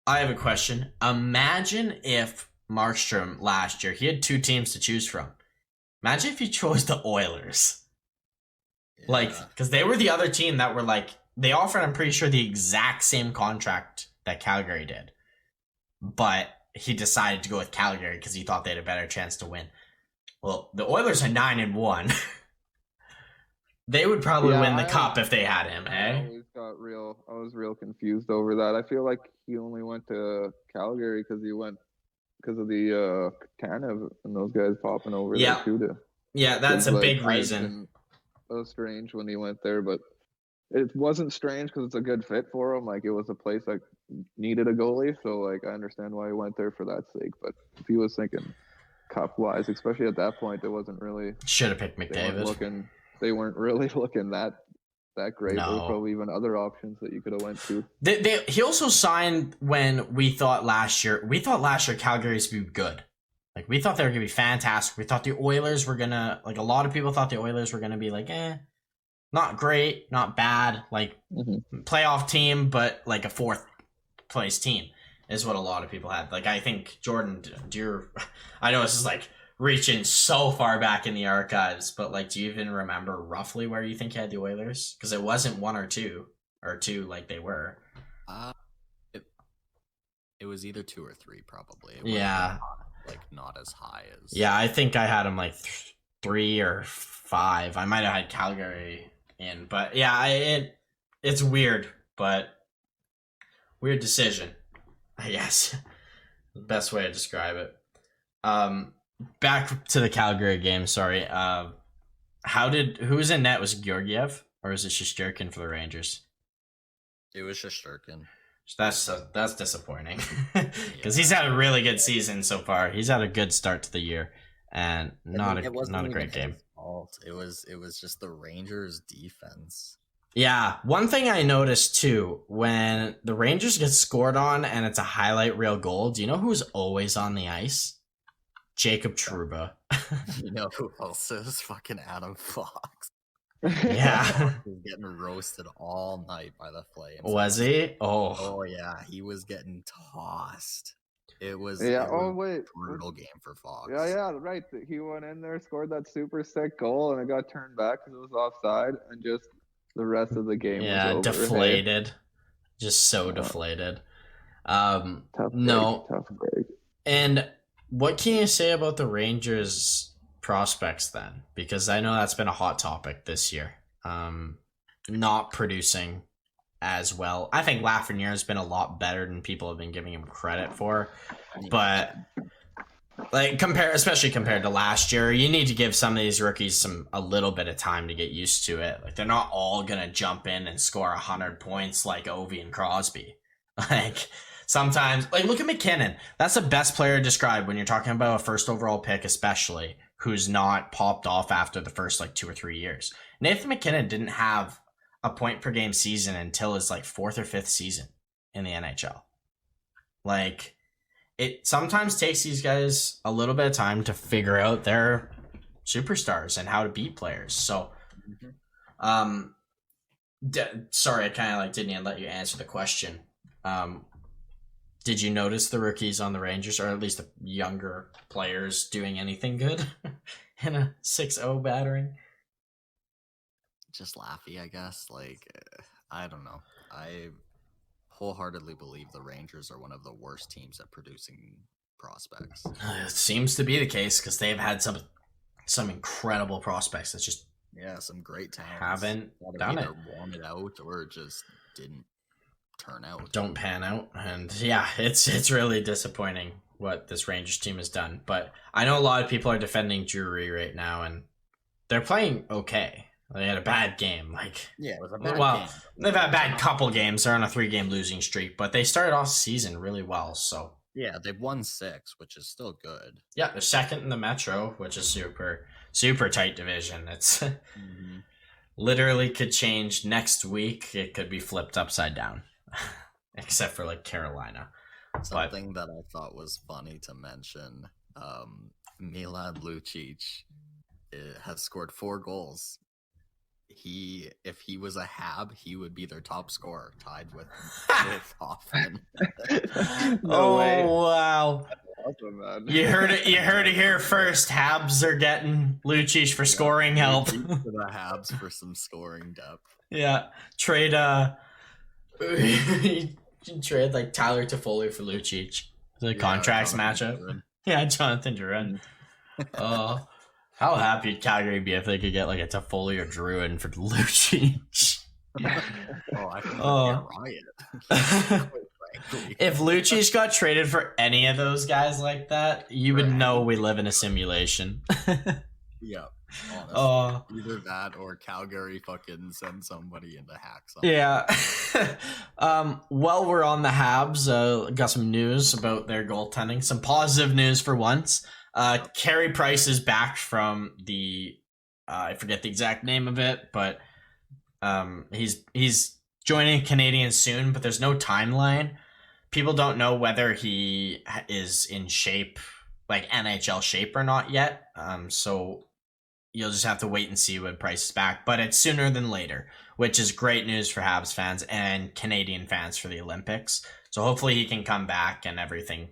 I have a question. Imagine if Markstrom last year, he had two teams to choose from. Imagine if he chose the Oilers. Yeah. Like, because they were the other team that were like, they offered, I'm pretty sure, the exact same contract that Calgary did. But he decided to go with Calgary because he thought they had a better chance to win. Well, the Oilers are 9-1. They would probably win the cup if they had him, eh? I was real confused over that. I feel like he only went to Calgary because of the Tanev and those guys popping over there too. Yeah, that's a big reason. It was strange when he went there, but it wasn't strange because it's a good fit for him. Like, it was a place that needed a goalie, so like I understand why he went there for that sake. But if he was thinking cup wise, especially at that point, it wasn't really. Should have picked McDavid. They weren't really looking that great. No. There were probably even other options that you could have went to. He also signed when we thought last year Calgary's would be good. Like, we thought they were going to be fantastic. We thought the Oilers were going to, like, a lot of people thought the Oilers were going to be like, not great, not bad, like, playoff team, but like a fourth place team is what a lot of people had. Like, I think, Jordan, I know this is like reaching so far back in the archives, but like, do you even remember roughly where you think you had the Oilers? Because it wasn't 1 or 2 like they were. It was either 2 or 3 probably. Not as high as. Yeah, I think I had them like 3 or 5. I might have had Calgary in, but yeah, it's weird, but weird decision, I guess. The best way to describe it. Back to the Calgary game, sorry. Who was in net? Was it Georgiev or was it Shesterkin for the Rangers? It was Shesterkin. That's disappointing because he's had a really good season so far. He's had a good start to the year, and not a great game. It was just the Rangers' defense. Yeah, one thing I noticed too, when the Rangers get scored on and it's a highlight reel goal, do you know who's always on the ice? Jacob Trouba. You know who else is? Fucking Adam Fox. Yeah. He was getting roasted all night by the Flames. Was he? Oh yeah, he was getting tossed. It was brutal game for Fox. Yeah, right. He went in there, scored that super sick goal, and it got turned back because it was offside, and just the rest of the game was over. Deflated. Hey? Just so deflated. Tough break. And what can you say about the Rangers' prospects then? Because I know that's been a hot topic this year. Not producing as well. I think Lafreniere has been a lot better than people have been giving him credit for. But like especially compared to last year, you need to give some of these rookies a little bit of time to get used to it. Like, they're not all gonna jump in and score 100 points like Ovi and Crosby. Like, sometimes, like, look at McKinnon. That's the best player to describe when you're talking about a first overall pick, especially, who's not popped off after the first like 2 or 3 years. Nathan McKinnon didn't have a point per game season until his like 4th or 5th season in the NHL. Like, it sometimes takes these guys a little bit of time to figure out their superstars and how to beat players. So, sorry, I kind of like didn't even let you answer the question. Did you notice the rookies on the Rangers, or at least the younger players, doing anything good in a 6-0 battering? Just Laffy, I guess. Like, I don't know. I wholeheartedly believe the Rangers are one of the worst teams at producing prospects. It seems to be the case because they've had some incredible prospects that just Yeah, some great talents haven't that done have it. either wanted out or just didn't turn out. Don't pan out, and yeah, it's really disappointing what this Rangers team has done. But I know a lot of people are defending Drury right now, and they're playing okay. They had a bad game, Yeah, it was a bad well, game. they've had a bad couple games. They're on a 3-game losing streak, but they started off the season really well. So Yeah, they've won 6, which is still good. yeah, they're second in the Metro, which is super tight division. It's literally could change next week. It could be flipped upside down, except for like Carolina. Something that I thought was funny to mention: Milan Lucic has scored 4 goals. If he was a Hab, he would be their top scorer, tied with Hoffman. No way. Wow! Awesome, man. You heard it. You heard it here first. Habs are getting Lucic for scoring help. For the Habs for some scoring depth. Yeah, trade trade like Tyler Toffoli for Lucic. The contracts matchup. Duran. Yeah, Jonathan Duran. How happy would Calgary be if they could get like a Toffoli or Druin for Lucic? I think it'd be a riot. If Lucic got traded for any of those guys like that, you would know we live in a simulation. Yeah. Honestly, either that or Calgary fucking send somebody into hacks. Yeah. While we're on the Habs, got some news about their goaltending. Some positive news for once. Carey Price is back from the I forget the exact name of it, but he's joining Canadians soon, but there's no timeline. People don't know whether he is in shape, like NHL shape or not yet. So you'll just have to wait and see when Price is back, but it's sooner than later, which is great news for Habs fans and Canadian fans for the Olympics. So hopefully he can come back and everything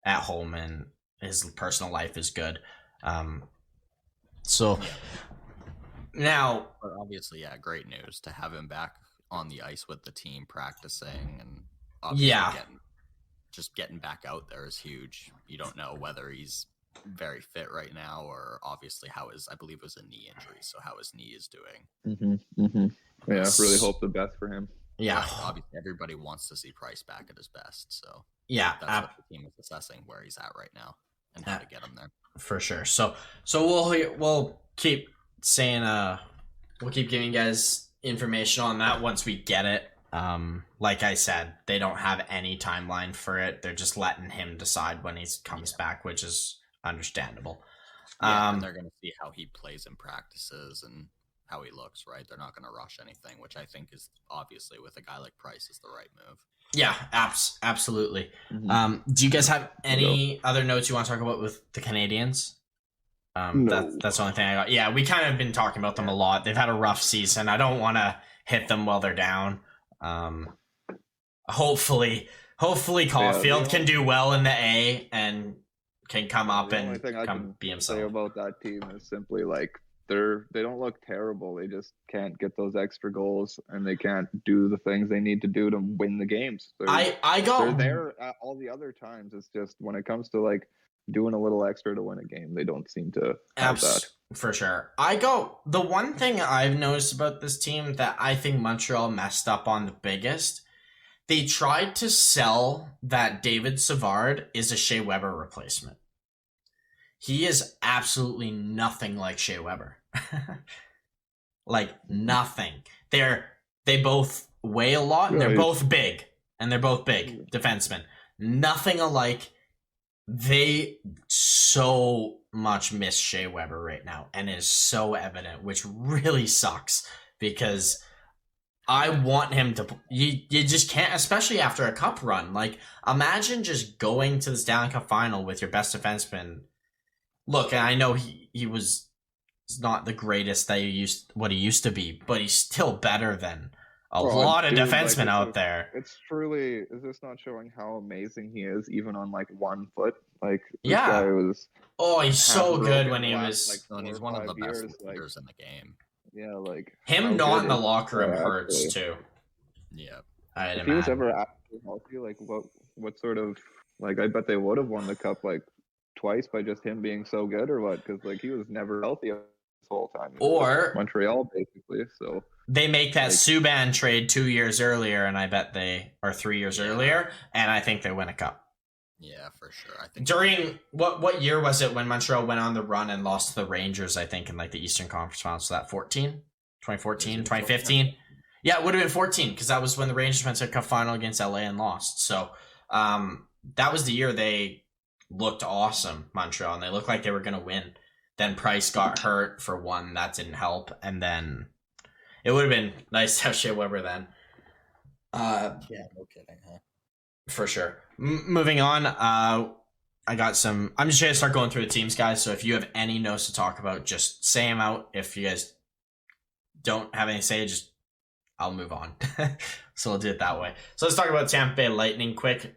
at home and his personal life is good. Now, but obviously, yeah, great news to have him back on the ice with the team practicing, and obviously getting back out there is huge. You don't know whether he's very fit right now or obviously I believe it was a knee injury, so how his knee is doing. Yeah, really hope the best for him. Yeah, right, obviously everybody wants to see Price back at his best, so yeah, that's what the team is assessing where he's at right now and how to get him there for sure. So we'll keep saying we'll keep giving you guys information on that once we get it. Like I said, they don't have any timeline for it. They're just letting him decide when he comes back, which is understandable. And they're going to see how he plays in practices and how he looks, right? They're not going to rush anything, which I think is obviously with a guy like Price is the right move. Yeah, absolutely. Do you guys have any other notes you want to talk about with the Canadians? No. That's the only thing I got. Yeah, we kind of been talking about them a lot. They've had a rough season. I don't want to hit them while they're down. Hopefully Caulfield can do well in the A and can come up and be himself. Say about that team is simply like they don't look terrible. They just can't get those extra goals and they can't do the things they need to do to win the games. They're there all the other times. It's just when it comes to like doing a little extra to win a game, they don't seem to have that. For sure. The one thing I've noticed about this team that I think Montreal messed up on the biggest, they tried to sell that David Savard is a Shea Weber replacement. He is absolutely nothing like Shea Weber. Like nothing. They both weigh a lot and they're both big. And they're both big defensemen. Nothing alike. They so much miss Shea Weber right now, and it is so evident, which really sucks because I want him to. You just can't, especially after a cup run. Like, imagine just going to the Stanley Cup final with your best defenseman. Look, and I know he was not the greatest that he used to be, but he's still better than a lot of defensemen out there. It's truly, is this not showing how amazing he is, even on like 1 foot? Like, this guy was. Oh, he's so good when he was. Like, he's one of the best leaders in the game. Yeah, like him not in the locker room hurts too. Yeah, if he was ever actually healthy, like what sort of like I bet they would have won the cup like twice by just him being so good, or what? Because like he was never healthy whole time. He was Or with Montreal, basically. So they make that Like- Subban trade 2 years earlier, and I bet or 3 years earlier, and I think they win a cup. Yeah, for sure. I think During what year was it when Montreal went on the run and lost to the Rangers, I think, in like the Eastern Conference Finals? So that 2014, 2015? Yeah, it would have been 14 because that was when the Rangers went to a cup final against LA and lost. So that was the year they looked awesome, Montreal, and they looked like they were going to win. Then Price got hurt for one. That didn't help. And then it would have been nice to have Shea Weber then. yeah, no kidding, huh? For sure. Moving on, I got some. I'm just gonna start going through the teams, guys. So if you have any notes to talk about, just say them out. If you guys don't have anything to say, just I'll move on. So we'll do it that way. So let's talk about Tampa Bay Lightning quick.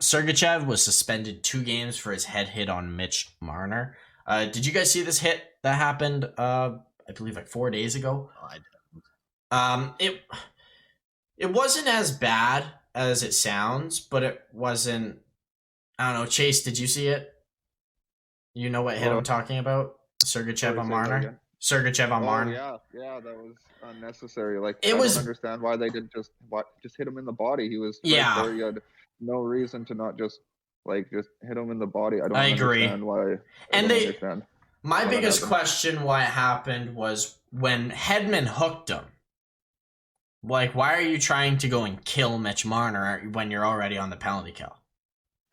Sergachev was suspended 2 games for his head hit on Mitch Marner. Did you guys see this hit that happened? I believe like 4 days ago. I didn't. It wasn't as bad as it sounds, but it wasn't. I don't know. Chase, did you see it? You know what hit I'm talking about? Sergachev on Marner. Sergachev on Marner. Yeah, that was unnecessary. Like It I was- don't understand why they didn't just hit him in the body. He was right Yeah. there. You had no reason to not just hit him in the body. I agree. understand why. And don't understand. My What biggest happened? question why it happened was when Hedman hooked him. Like, why are you trying to go and kill Mitch Marner when you're already on the penalty kill?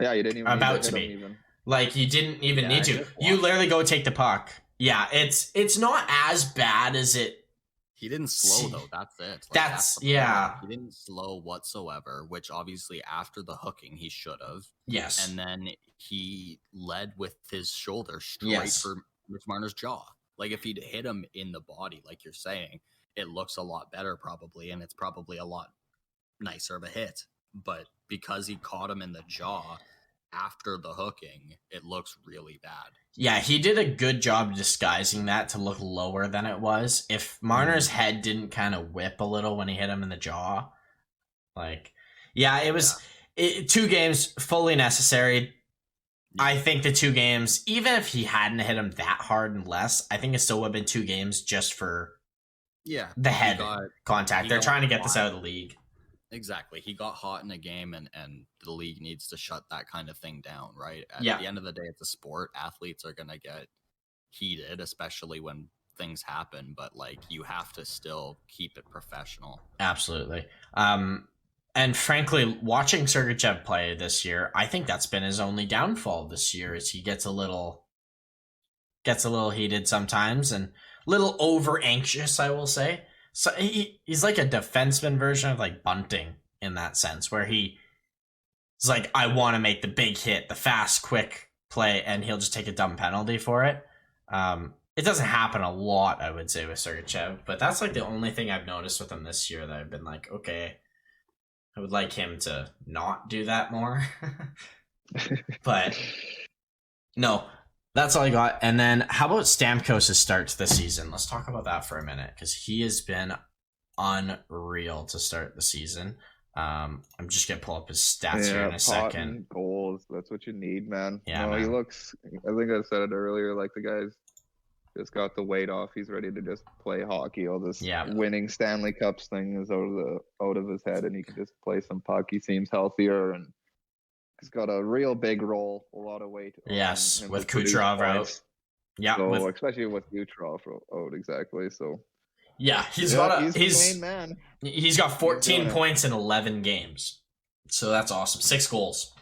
Yeah, you didn't even About need to hit be. him even. Like, you didn't even Yeah, need I to. just You watched literally go take the puck. Yeah, it's not as bad as it. He didn't slow though. That's it. Like, That's- the point. yeah. He didn't slow whatsoever. Which obviously after the hooking he should have. Yes. And then he led with his shoulder straight Yes. for Mitch Marner's jaw. Like if he'd hit him in the body, like you're saying, it looks a lot better probably, and it's probably a lot nicer of a hit. But because he caught him in the jaw after the hooking, it looks really bad. Yeah, he did a good job disguising that to look lower than it was. If Marner's head didn't kind of whip a little when he hit him in the jaw, like, yeah, it was 2 games fully necessary. I think the 2 games, even if he hadn't hit him that hard and less, I think it still would have been 2 games just for Yeah. the he head got- contact. he They're got trying to get this hot. out of the league. Exactly. He got hot in a game, and the league needs to shut that kind of thing down, right? At Yeah. the end of the day, it's a sport. Athletes are going to get heated, especially when things happen, but like you have to still keep it professional. Absolutely. And frankly, watching Sergachev play this year, I think that's been his only downfall this year is he gets a little heated sometimes and a little over anxious, I will say. So he's like a defenseman version of like Bunting in that sense, where he's like, I want to make the big hit, the fast, quick play, and he'll just take a dumb penalty for it. It doesn't happen a lot, I would say, with Sergachev, but that's like the only thing I've noticed with him this year that I've been like, okay, I would like him to not do that more. But no, that's all I got. And then how about Stamkos' start to the season? Let's talk about that for a minute because he has been unreal to start the season. I'm just gonna pull up his stats here in a pot second. and goals. That's what you need, man. Yeah, no, he man. looks. I think I said it earlier. Like the guy's just got the weight off. He's ready to just play hockey. All this winning Stanley Cups thing is out of his head, and he can just play some puck. He seems healthier, and he's got a real big role, a lot of weight. Yes, on him with to produce Kucherov out. points. Yeah, So especially with Kucherov out, exactly. So he's the main man. He's got 14 doing it. points in 11 games, so that's awesome. 6 goals.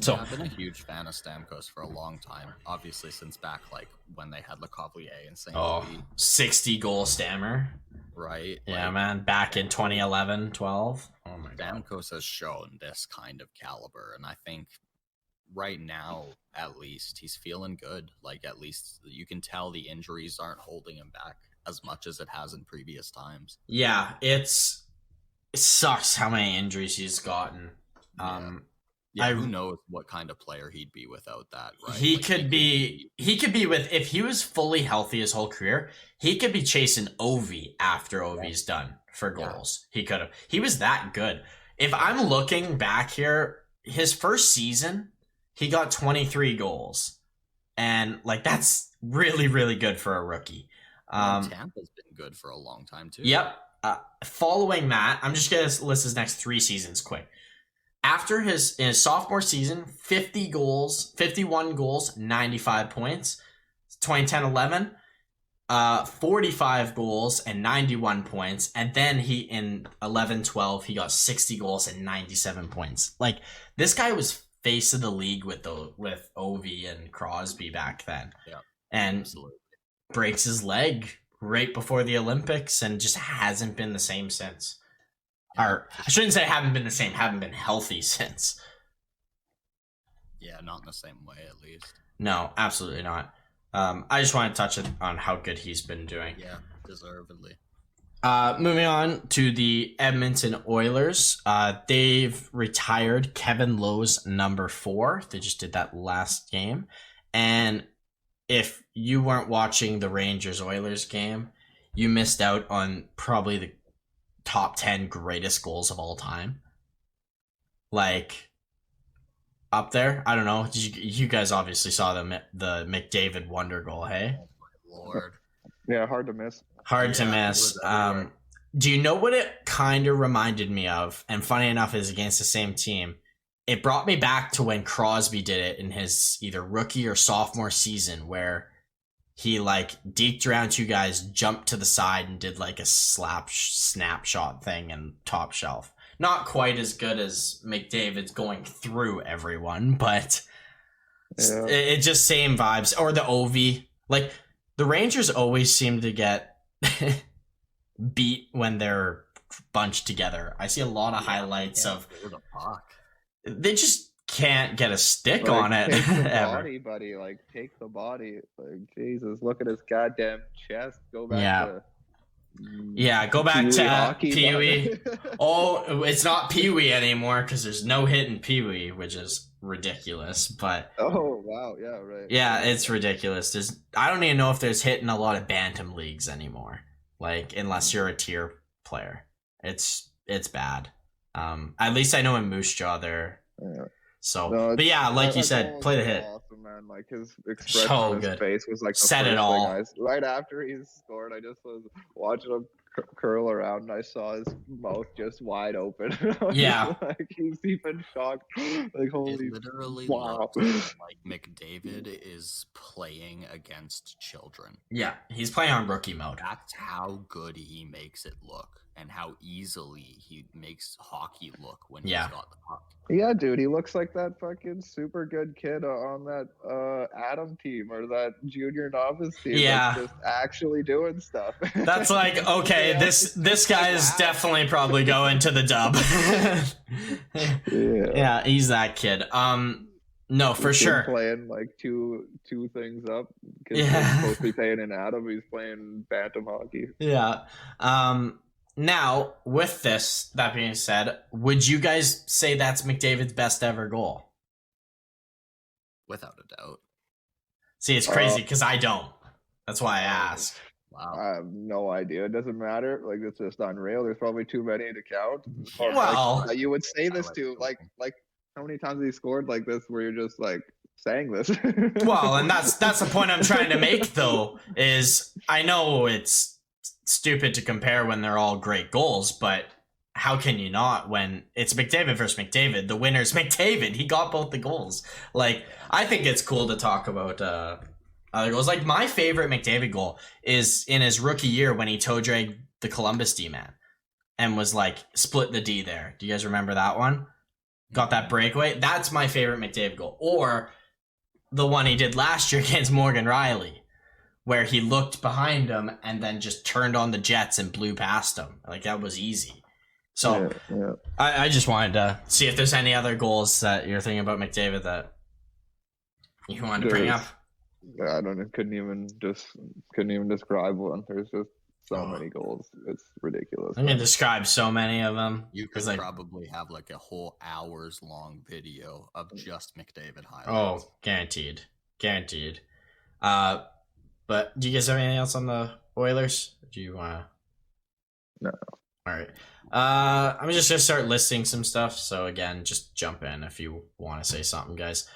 So Yeah, I've been a huge fan of Stamkos for a long time. Obviously, since back like when they had Lecavalier and St. Louis, 60 goal Stammer. right? Yeah, Like, man. Back in 2011, 12. Oh my god. Stamkos has shown this kind of caliber, and I think right now, at least, he's feeling good. Like, at least you can tell the injuries aren't holding him back as much as it has in previous times. Yeah, it sucks how many injuries he's gotten. Yeah, who knows what kind of player he'd be without that, right? He Like, could be with, if he was fully healthy his whole career, he could be chasing Ovi after Ovi's done for goals. He could have. He was that good. If I'm looking back here, his first season, he got 23 goals. and like that's really really good for a rookie. Tampa's been good for a long time too. Yep. Following that, I'm just gonna list his next 3 seasons quick. After in his sophomore season, 50 goals, 51 goals, 95 points. 2010-11, 45 goals and 91 points, and then he in 11-12 he got 60 goals and 97 points. Like this guy was face of the league with Ovi and Crosby back then. Yeah, and absolutely. Breaks his leg right before the Olympics and just hasn't been the same since. Yeah, Or I shouldn't say haven't been the same, haven't been healthy since. Yeah, not in the same way at least. No, absolutely not. I just want to touch on how good he's been doing. Yeah, deservedly. Moving on to the Edmonton Oilers. They've retired Kevin Lowe's number 4. They just did that last game. And if you weren't watching the Rangers-Oilers game, you missed out on probably the top 10 greatest goals of all time. Like, up there. I don't know. You guys obviously saw the McDavid wonder goal, hey? Oh my Lord. Yeah, hard to miss. Hard to miss. Do you know what it kind of reminded me of? And funny enough, is against the same team. It brought me back to when Crosby did it in his either rookie or sophomore season, where he like deked around 2 guys, jumped to the side, and did like a snapshot thing and top shelf. Not quite as good as McDavid's going through everyone, but it just same vibes. Or the Ovi. Like, the Rangers always seem to get beat when they're bunched together. I see a lot of highlights of... They just can't get a stick on it. Take the ever. body, buddy. Like, take the body. Like, Jesus, look at his goddamn chest. Go back to... Yeah, go back to Pee Wee. Oh, it's not Pee Wee anymore because there's no hit in Pee Wee, which is ridiculous. But oh wow, yeah, right. Yeah, it's ridiculous. I don't even know if there's hit in a lot of bantam leagues anymore. Like, unless you're a tier player, it's bad. At least I know in Moose Jaw there. Yeah. So, no, but yeah, like you said, play the hit. Awesome, man. Like his expression on his face was like the said it all. Right after he scored, I just was watching him curl around, and I saw his mouth just wide open. Yeah, like he's even shocked. Like holy, it literally looks like McDavid is playing against children. Yeah, he's playing on rookie mode. That's how good he makes it look, and how easily he makes hockey look when he's got the puck. Yeah, dude, he looks like that fucking super good kid on that Adam team or that junior novice team. Yeah, that's just actually doing stuff. That's like, okay, this guy is definitely probably going to the dub. Yeah, he's that kid. No, for sure. Playing like two things up because he's supposed to be playing in Adam. He's playing bantam hockey. Yeah. Now, with that being said, would you guys say that's McDavid's best ever goal? Without a doubt. See, it's crazy because I don't. That's why I ask. Wow. I have no idea. It doesn't matter. Like, it's just unreal. There's probably too many to count. Well, like, you would say this to like how many times have you scored like this where you're just like saying this? Well, and that's the point I'm trying to make though, is I know it's stupid to compare when they're all great goals, but how can you not when it's McDavid versus McDavid? The winner's McDavid. He got both the goals. Like, I think it's cool to talk about other goals. Like, my favorite McDavid goal is in his rookie year when he toe dragged the Columbus D-man and was like split the D there. Do you guys remember that one? Got that breakaway. That's my favorite McDavid goal. Or the one he did last year against Morgan Riley, where he looked behind him and then just turned on the Jets and blew past him. Like, that was easy. So I just wanted to see if there's any other goals that you're thinking about McDavid that you wanted to bring up. I couldn't even describe one. There's just so many goals. It's ridiculous. I'm gonna describe so many of them. You could probably have like a whole hours long video of just McDavid highlights. Oh, guaranteed. But do you guys have anything else on the Oilers? Do you want to? No. All right. I'm just going to start listing some stuff. So, again, just jump in if you want to say something, guys.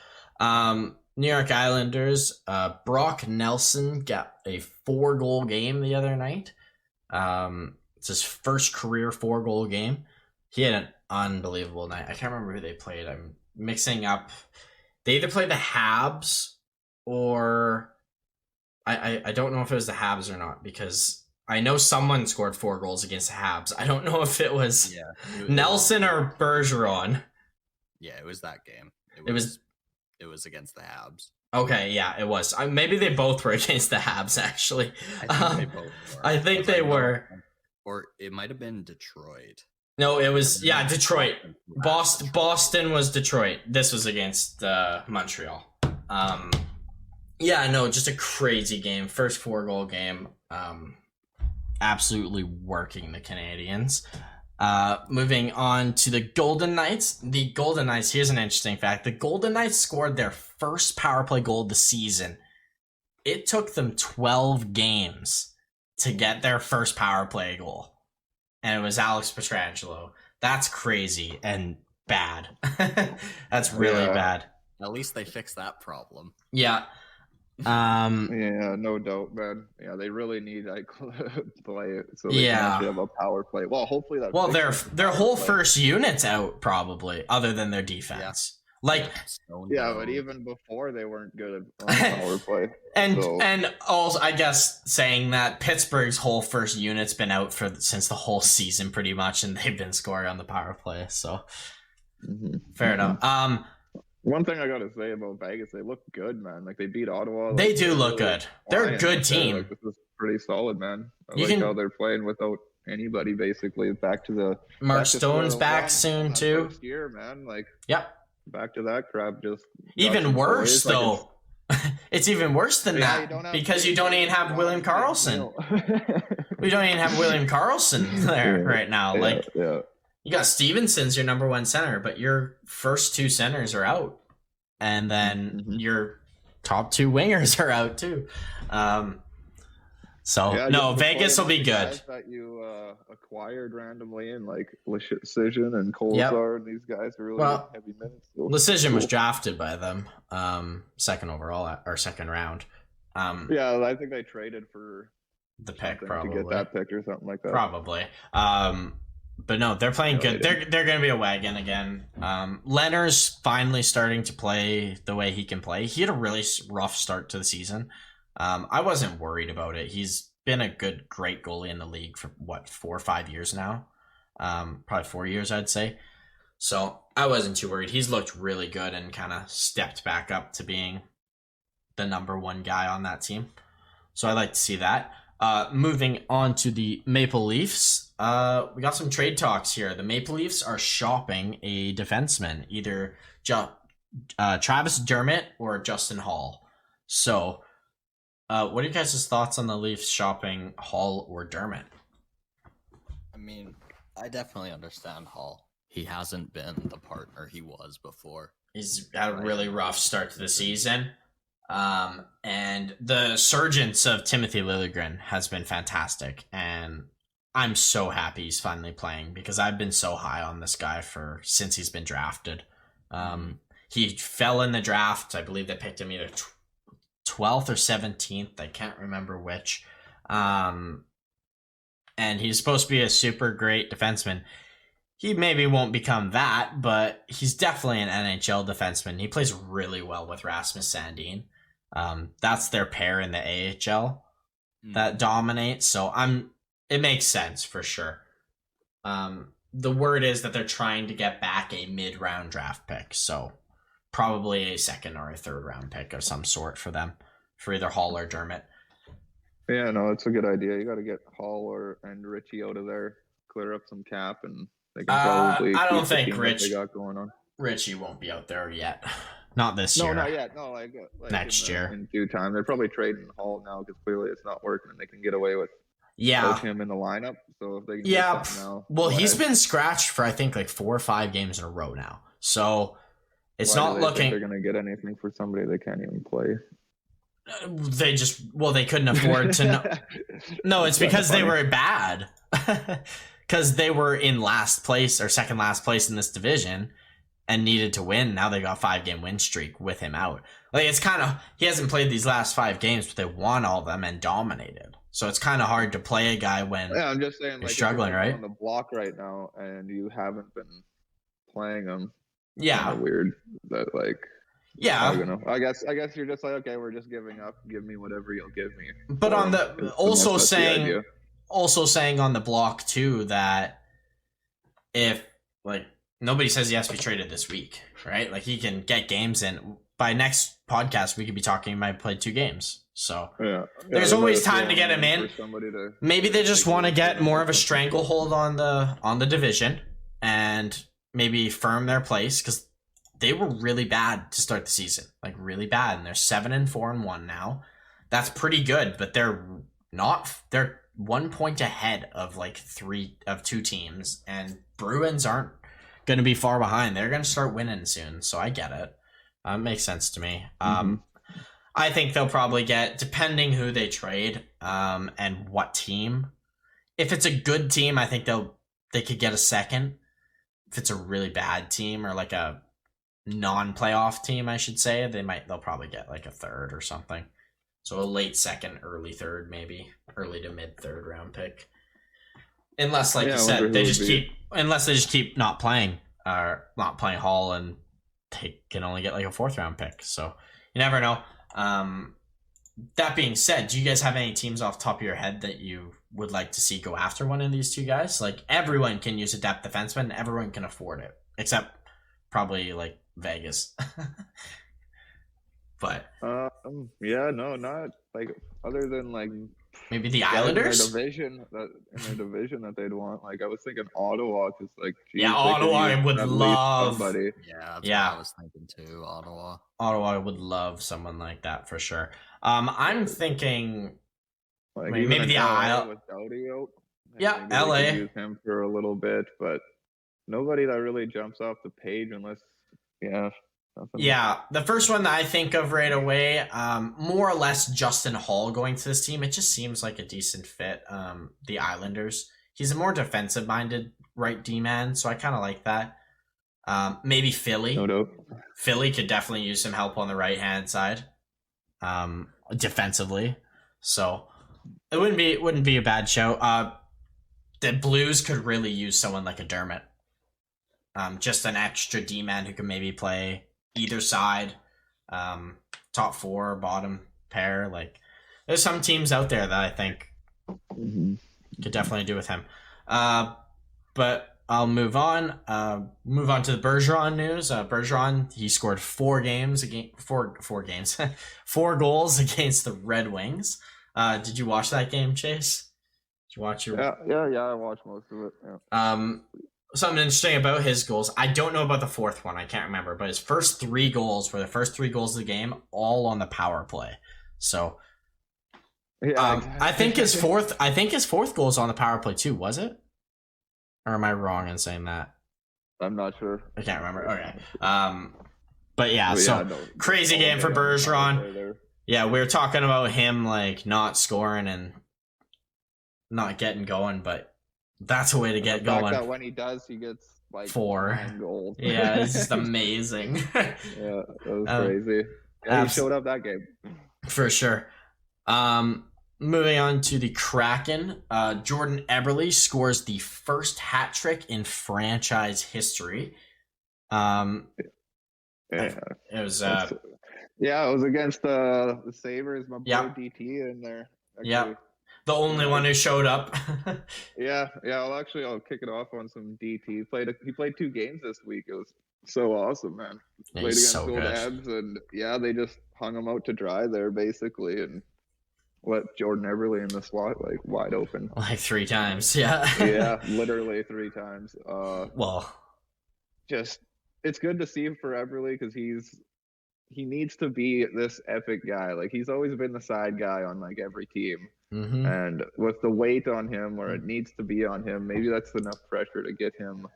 New York Islanders, Brock Nelson got a 4-goal game the other night. It's his first career 4-goal game. He had an unbelievable night. I can't remember who they played. I'm mixing up. They either played the Habs or I don't know if it was the Habs or not, because I know someone scored 4 goals against the Habs. I don't know if it was Nelson or Bergeron. Yeah, it was that game. It was against the Habs. Okay, yeah, it was. Maybe they both were against the Habs, actually. I think they were. Or it might have been Detroit. No, it was, Detroit. Boston was Detroit. This was against Montreal. Just a crazy game. First 4-goal game. Absolutely working the Canadians. Moving on to the Golden Knights. The Golden Knights, here's an interesting fact. The Golden Knights scored their first power play goal of the season. It took them 12 games to get their first power play goal. And it was Alex Pietrangelo. That's crazy and bad. That's really bad. At least they fixed that problem. Yeah. No doubt, man. Yeah, they really need play so they can actually have a power play. Well, hopefully that. Well, their whole first unit's out probably, other than their defense. But even before they weren't good at power play. And also, I guess saying that Pittsburgh's whole first unit's been out since the whole season pretty much, and they've been scoring on the power play. So fair enough. One thing I gotta say about Vegas, they look good, man. Like, they beat Ottawa. They do look good. They're a good team. This is pretty solid, man. I like how they're playing without anybody, basically. Back to the Mark Stone's back soon too. First year, man. Back to that crap. Just even worse though. It's even worse than that because you don't even have William Karlsson. We don't even have William Karlsson there right now. You got Stevenson's your number 1 center, but your first 2 centers are out. And then your top 2 wingers are out too. Vegas will be good. That you acquired randomly, and like Lecision and Kolzar, and these guys are really heavy minutes. So Lecision was drafted by them, second overall or second round. I think they traded for the pick probably to get that pick or something like that. Probably. But no, they're playing good. They're going to be a wagon again. Leonard's finally starting to play the way he can play. He had a really rough start to the season. I wasn't worried about it. He's been a great goalie in the league for 4 or 5 years now. Probably 4 years, I'd say. So I wasn't too worried. He's looked really good and kind of stepped back up to being the number 1 guy on that team. So I like to see that. Moving on to the Maple Leafs, we got some trade talks here. The Maple Leafs are shopping a defenseman, either Travis Dermott or Justin Hall. So, what are you guys' thoughts on the Leafs shopping Hall or Dermott? I mean, I definitely understand Hall. He hasn't been the partner he was before. He's had a really rough start to the season. And the surgence of Timothy Liljegren has been fantastic, and I'm so happy he's finally playing because I've been so high on this guy since he's been drafted. He fell in the draft. I believe they picked him either 12th or 17th. I can't remember which. And he's supposed to be a super great defenseman. He maybe won't become that, but he's definitely an NHL defenseman. He plays really well with Rasmus Sandin. That's their pair in the AHL that dominates. So it makes sense for sure. The word is that they're trying to get back a mid-round draft pick. So probably a 2nd or a 3rd round pick of some sort for them, for either Hall or Dermott. Yeah, no, it's a good idea. You got to get Hall and Richie out of there, clear up some cap, and they can probably. I don't think they got going on. Richie won't be out there yet. Not this year. No, not yet. No, like next year. In due time. They're probably trading Hall now because clearly it's not working and they can get away with him in the lineup. So if they can get now. Well, he's been scratched for I think like 4 or 5 games in a row now. So it's not looking. They're going to get anything for somebody they can't even play. They couldn't afford to. No, it's because they were bad. Because they were in last place or second last place in this division. and needed to win. Now they got a 5-game win streak with him out. Like, it's kind of, he hasn't played these last 5 games, but they won all of them and dominated. So it's kind of hard to play a guy when I'm just saying, you're like, struggling, if you're right? on the block right now and you haven't been playing him. Yeah. Kind of weird that, like, yeah. I don't know. I guess you're just like, okay, we're just giving up. Give me whatever you'll give me. But on the also saying on the block too that if, like, nobody says he has to be traded this week, right? Like, he can get games in. By next podcast, we could be talking. He might play 2 games, so there's always time to get him in. Maybe they just want to get more of a stranglehold on the division and maybe firm their place, because they were really bad to start the season, like really bad, and they're 7-4-1 now. That's pretty good, but they're 1 point ahead of like 2 teams, and Bruins aren't going to be far behind. They're going to start winning soon, so I get it. Makes sense to me. I think they'll probably get, depending who they trade and what team. If it's a good team, I think they could get a second. If it's a really bad team, or like a non-playoff team, I should say, they'll probably get like a third or something. So a late second, early third, maybe early to mid third round pick. Unless, like you said, they just keep not playing Hall, and they can only get like a 4th round pick. So you never know. That being said, do you guys have any teams off the top of your head that you would like to see go after one of these 2 guys? Like, everyone can use a depth defenseman, and everyone can afford it, except probably like Vegas. But not like, other than like maybe the Islanders in their division that they'd want. Like, I was thinking Ottawa, because like, Ottawa would love somebody. That's what I was thinking too. Ottawa would love someone like that for sure. I'm thinking like, maybe the Isle with Doughty out. Yeah, LA. Use him for a little bit, but nobody that really jumps off the page unless nothing. Yeah, the first one that I think of right away, more or less Justin Hall going to this team. It just seems like a decent fit. The Islanders. He's a more defensive-minded right D-man, so I kind of like that. Maybe Philly. No doubt. Philly could definitely use some help on the right-hand side, defensively. So it wouldn't be a bad show. The Blues could really use someone like a Dermott. Just an extra D-man who can maybe play either side, top 4, bottom pair. Like, there's some teams out there that I think could definitely do with him. But I'll move on. Move on to the Bergeron news. Bergeron, he scored 4 goals against the Red Wings. Did you watch that game, Chase? Did you watch your? Yeah. I watched most of it. Yeah. Something interesting about his goals. I don't know about the 4th one. I can't remember, but his first 3 goals were the first 3 goals of the game, all on the power play. So, exactly. I think his fourth goal is on the power play too. Was it? Or am I wrong in saying that? I'm not sure. I can't remember. Okay. But yeah, crazy game for Bergeron. Yeah, we were talking about him like not scoring and not getting going, but that's a way to get going. That when he does, he gets like 4 9 goals. Yeah, it's just amazing. Yeah, that was crazy. Yeah, he showed up that game. For sure. Moving on to the Kraken. Jordan Eberle scores the first hat trick in franchise history. It was it was against the Sabres. My boy DT in there. Actually. Yeah. The only one who showed up. Yeah. I'll kick it off on some DT. He played 2 games this week. It was so awesome, man. Yeah, played against so Gold Abs, and they just hung him out to dry there basically, and let Jordan Eberle in the slot like wide open. Like 3 times, yeah. Yeah, literally 3 times. Just it's good to see him for Eberle, because he needs to be this epic guy. Like, he's always been the side guy on like every team. Mm-hmm. And with the weight on him, or it needs to be on him, maybe that's enough pressure to get him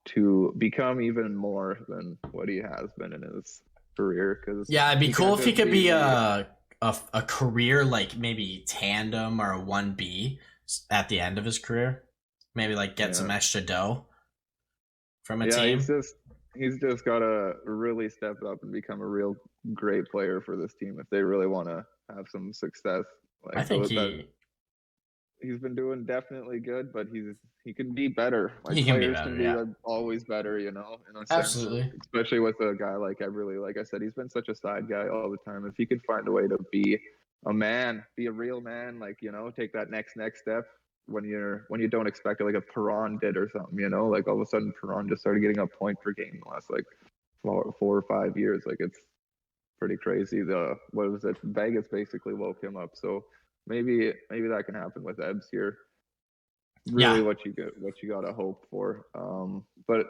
to become even more than what he has been in his career. Cause it'd be cool if he could be a career, like maybe tandem or a 1B at the end of his career. Maybe like get some extra dough from a team. he's just got to really step up and become a real great player for this team if they really want to have some success. Like I think he's been doing definitely good, but he can be better. Like he can be players better. can be Yeah, always better, in a sense. absolutely. Especially with a guy like Everly. Like I said, he's been such a side guy all the time. If he could find a way to be a man, be a real man, like take that next step when you don't expect it, like a Perron did or something. Like all of a sudden Perron just started getting a point per game in the last like 4 or 5 years. Like it's pretty crazy. What was it? Vegas basically woke him up. So maybe that can happen with Ebbs here. Really, Yeah. what you gotta hope for. But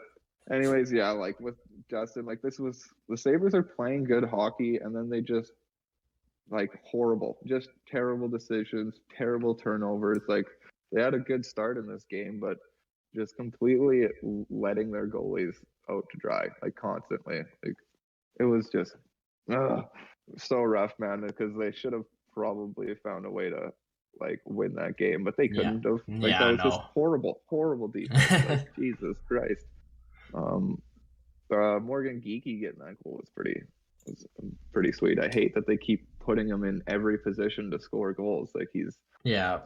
anyways, yeah, like with Justin, like the Sabres are playing good hockey, and then they just like just terrible decisions, terrible turnovers. Like they had a good start in this game, but just completely letting their goalies out to dry, like constantly. Like it was just so rough, man, because they should have probably found a way to like win that game, but they couldn't have. Like that was just horrible defense. Like Jesus Christ. Morgan Geekie getting that goal was pretty sweet. I hate that they keep putting him in every position to score goals. Like he's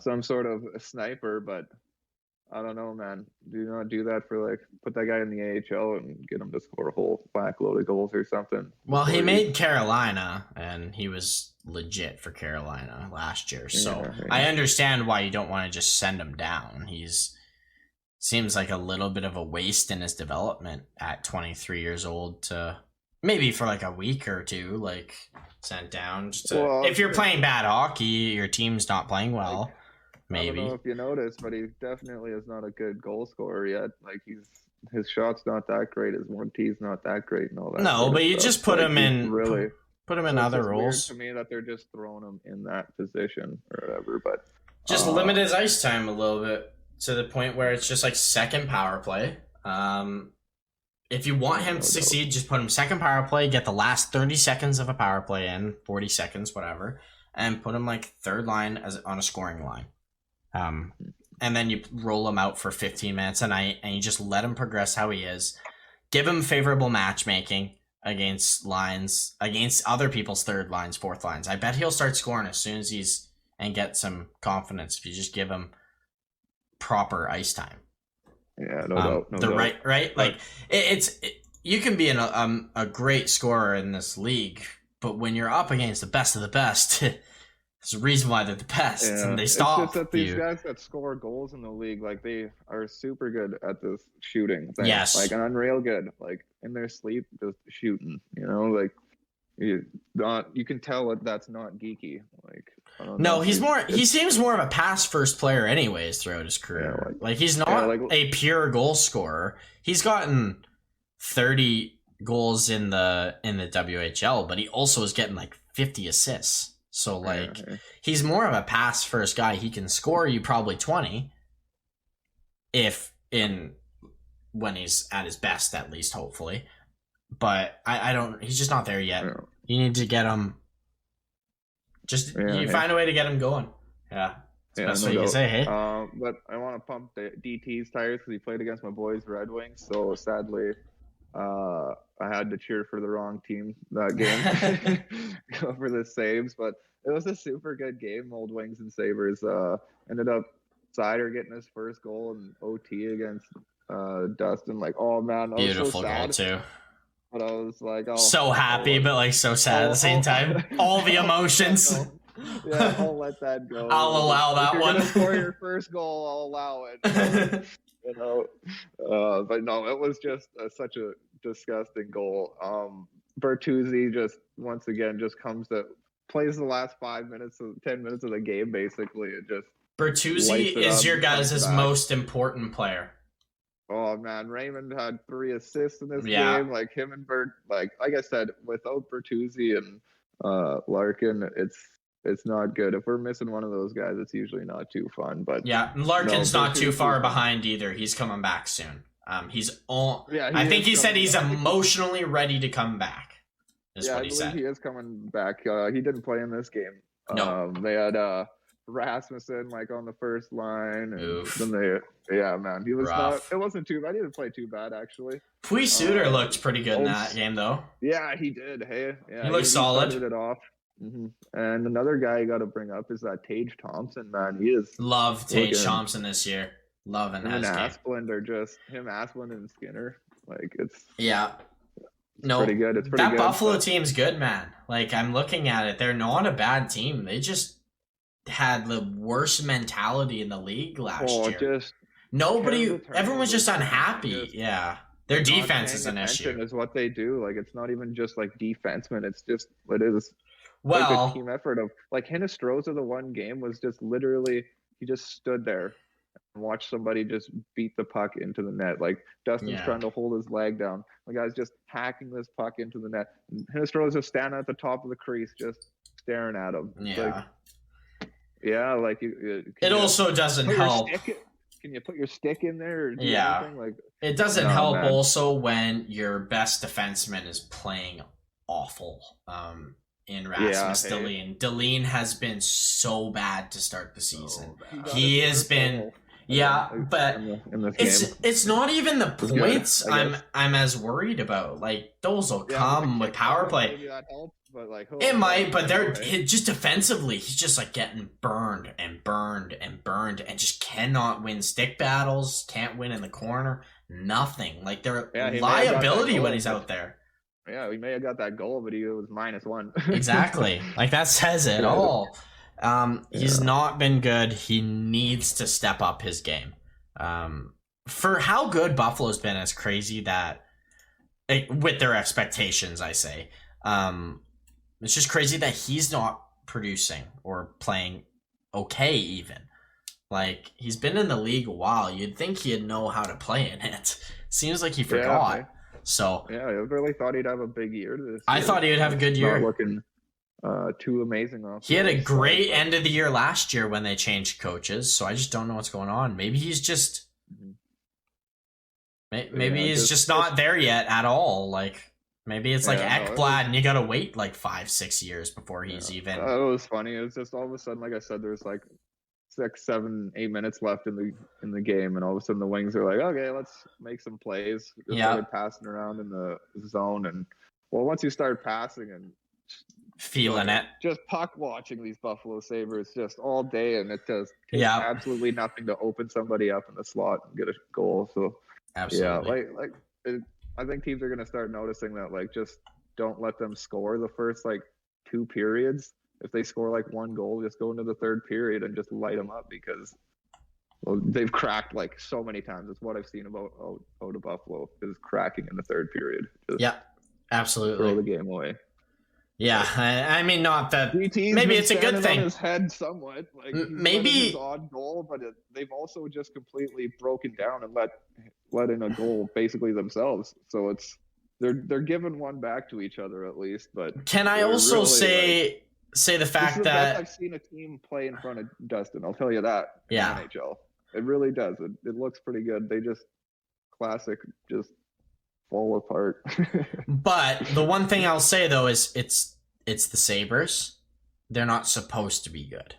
some sort of a sniper, but I don't know, man. Do not do that for put that guy in the AHL and get him to score a whole whack load of goals or something. Well, he made Carolina, and he was legit for Carolina last year. So I understand why you don't want to just send him down. Seems like a little bit of a waste in his development at 23 years old to maybe for like a week or two, like sent down. If you're playing bad hockey, your team's not playing well. Maybe. I don't know if you noticed, but he definitely is not a good goal scorer yet. Like his shot's not that great, his 1T's not that great, and all that. No, but you just put him in put him in other roles. Weird to me that they're just throwing him in that position or whatever, but just limit his ice time a little bit to the point where it's just like second power play. If you want him to succeed, just put him second power play, get the last 30 seconds of a power play in, 40 seconds, whatever, and put him like third line on a scoring line. And then you roll him out for 15 minutes a night, and you just let him progress how he is. Give him favorable matchmaking against other people's third lines, fourth lines. I bet he'll start scoring as soon as and get some confidence if you just give him proper ice time. Yeah, no doubt. Right? Like you can be a great scorer in this league, but when you're up against the best of the best. There's a reason why they're the best, and they stop. It's just that these guys that score goals in the league, like they are super good at this shooting thing. Yes, like unreal good. Like in their sleep, just shooting. Like you can tell that's not Geeky. Like I don't know. He seems more of a pass first player, anyways, throughout his career. Like he's not a pure goal scorer. He's gotten 30 goals in the WHL, but he also is getting like 50 assists. So, he's more of a pass-first guy. He can score you probably 20 when he's at his best, at least, hopefully. But he's just not there yet. Yeah. You need to get him, find a way to get him going. Yeah. That's what you can say, hey? But I want to pump the DT's tires because he played against my boys, Red Wings. So, sadly, I had to cheer for the wrong team that game. Go for the Sabres, but it was a super good game. Old Wings and Sabres ended up Sider getting his first goal in OT against Dustin. Like, oh man, that beautiful was so sad. Goal too. But I was like, so happy, but like so sad at the same time. All the emotions. Yeah, I'll let that go. I'll allow that if one. You're gonna score your first goal, I'll allow it. But no, it was just such a disgusting goal. Bertuzzi just once again plays the last 10 minutes of the game basically. It just Bertuzzi is your guys' most important player. Oh man, Raymond had 3 assists in this game. Like him and Bert, like I said, without Bertuzzi and Larkin, it's not good. If we're missing one of those guys, it's usually not too fun. But Larkin's not too far behind either. He's coming back soon. I think he said he's emotionally ready to come back. I believe he is coming back. He didn't play in this game. No. They had Rasmussen like on the first line, and Oof. then man, he was Rough. it wasn't too bad. He didn't play too bad actually. Suter looked pretty good in that game though. Yeah, he did. Hey, yeah, he looked solid. Started it off. And another guy you got to bring up is that Tage Thompson, man. He is love Tage Thompson this year. Loving him and Asplund are just Asplund and Skinner. Like it's pretty good. It's pretty that good. Buffalo team's good, man. Like I'm looking at it, they're not a bad team. They just had the worst mentality in the league last year. Everyone's just unhappy. Their defense is an issue. Is what they do. Like it's not even just like defensemen. It's just it is. Well, like a team effort of like Hinostroza. The one game was just literally he just stood there and watched somebody just beat the puck into the net. Like Dustin's trying to hold his leg down. The guy's just hacking this puck into the net. And Hinostroza's just standing at the top of the crease, just staring at him. Like it also doesn't help. Can you put your stick in there? Or do anything? Like it doesn't help. Man. Also, when your best defenseman is playing awful. In Rasmus Dahlin. Dahlin has been so bad to start the season. He has been but it's not even the points I'm as worried about. Like those will come with power play. Maybe that helps, but like it might, but they're just defensively, he's just like getting burned and just cannot win stick battles, can't win in the corner, nothing. Like they're liability when he's out there. Yeah, we may have got that goal, but he was -1. Exactly. Like that says it all. He's not been good. He needs to step up his game. For how good Buffalo's been, it's crazy that with their expectations, I say. It's just crazy that he's not producing or playing okay even. Like he's been in the league a while. You'd think he'd know how to play in it. Seems like he forgot. Yeah. So I really thought he'd have a big year this year. I thought he would have a good year. Not looking too amazing. He had a great end of the year last year when they changed coaches. So I just don't know what's going on. Maybe he's just he's just not there yet at all. Like maybe it's like Ekblad, and you gotta wait like 5-6 years before he's even. It was funny. It was just all of a sudden, like I said, there's like 6, 7, 8 minutes left in the game, and all of a sudden the Wings are like, okay, let's make some plays. Just started passing around in the zone, and once you start passing and feeling it, just puck watching these Buffalo Sabres just all day, and it just takes absolutely nothing to open somebody up in the slot and get a goal. So absolutely, I think teams are going to start noticing that. Like, just don't let them score the first 2 periods. If they score 1 goal, just go into the third period and just light them up, because they've cracked so many times. It's what I've seen about out of Buffalo is cracking in the third period. Just absolutely. Throw the game away. Yeah, I mean, not that. DT's maybe it's a good thing. On his head somewhat. Maybe his odd goal, but they've also just completely broken down and let in a goal basically themselves. So they're giving one back to each other at least. But can I also say the fact that I've seen a team play in front of Dustin? I'll tell you that. Yeah, in NHL. It really does. It looks pretty good. They just classic just fall apart. But the one thing I'll say though is it's the Sabres. They're not supposed to be good,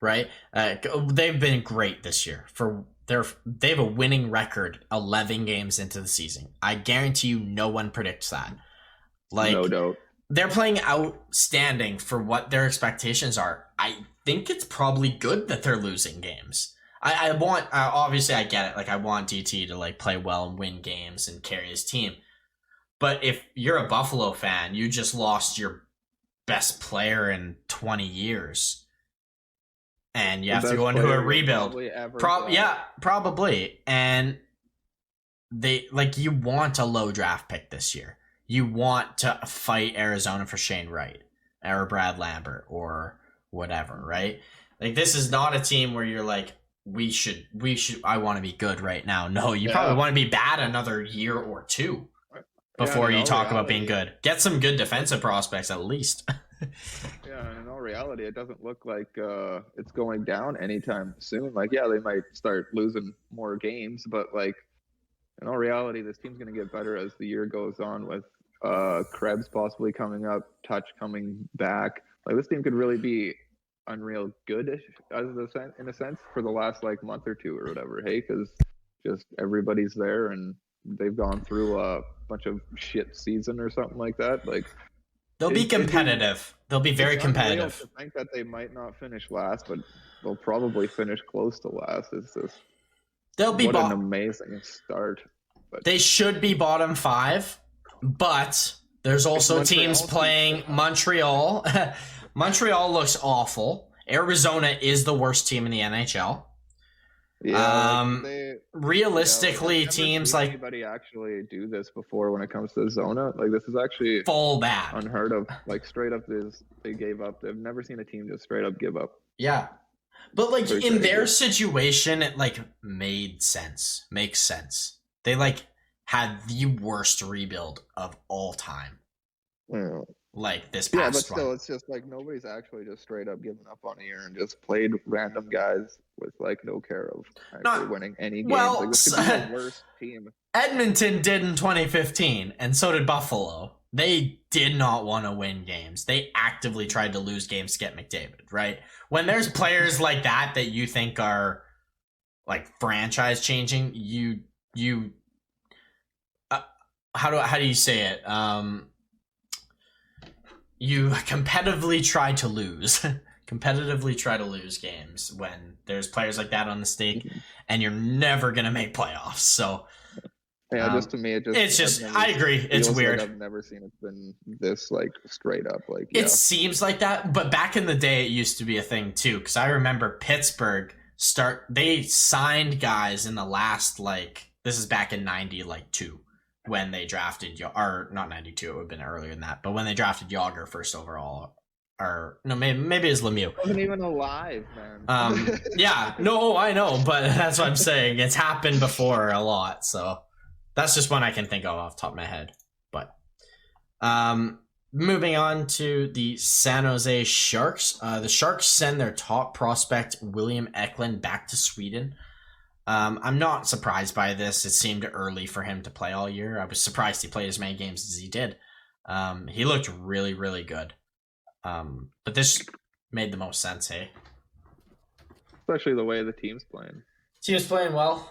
right? They've been great this year. They have a winning record 11 games into the season. I guarantee you, no one predicts that. No doubt. They're playing outstanding for what their expectations are. I think it's probably good that they're losing games. I want, obviously I get it. I want DT to play well and win games and carry his team. But if you're a Buffalo fan, you just lost your best player in 20 years. And you have to go into a rebuild. Probably. And they you want a low draft pick this year. You want to fight Arizona for Shane Wright or Brad Lambert or whatever, right? This is not a team where you're we should I want to be good right now. No, you probably want to be bad another year or 2 before you talk about being good. Get some good defensive prospects at least. Yeah, in all reality, it doesn't look like it's going down anytime soon. They might start losing more games, but in all reality, this team's going to get better as the year goes on, with Krebs possibly coming up, Touch coming back. This team could really be unreal good in a sense for the last like month or two or whatever. Hey, because just everybody's there and they've gone through a bunch of shit season or something like that. Like They'll be competitive. They'll be very competitive. To think that they might not finish last, but they'll probably finish close to last. It's just they'll be what an amazing start. But they should be bottom 5, but there's also teams playing Montreal. Montreal looks awful. Arizona is the worst team in the NHL. Yeah, realistically, teams like anybody actually do this before when it comes to Zona. Like this is actually full bad, unheard of. Like straight up, they gave up. They've never seen a team just straight up give up. Yeah, but like in their situation, it like made sense. Makes sense. They like had the worst rebuild of all time. Yeah. Like this past but still, one. It's just like nobody's actually just straight up given up on a year and just played random guys with like no care of actually winning any games. Well, like, this could be the worst team. Edmonton did in 2015, and so did Buffalo. They did not want to win games. They actively tried to lose games to get McDavid, right? When there's players like that you think are like franchise changing, how do you say it? You competitively try to lose. Competitively try to lose games when there's players like that on the stake, and you're never gonna make playoffs. So yeah, just to me, it's just I agree. It's weird. Like I've never seen it been this like straight up. Like it seems like that, but back in the day, it used to be a thing too. Because I remember Pittsburgh they signed guys in the last this is back in '92 when they drafted or not 92. It would have been earlier than that, but when they drafted Yager first overall. Or no, maybe it's Lemieux. Wasn't even alive, man. Yeah, no, I know, but that's what I'm saying. It's happened before a lot, so that's just one I can think of off the top of my head. But moving on to the San Jose Sharks. The Sharks send their top prospect William Eklund back to Sweden. I'm not surprised by this. It seemed early for him to play all year. I was surprised he played as many games as he did. He looked really, really good. But this made the most sense, hey? Especially the way the team's playing. Team's playing well.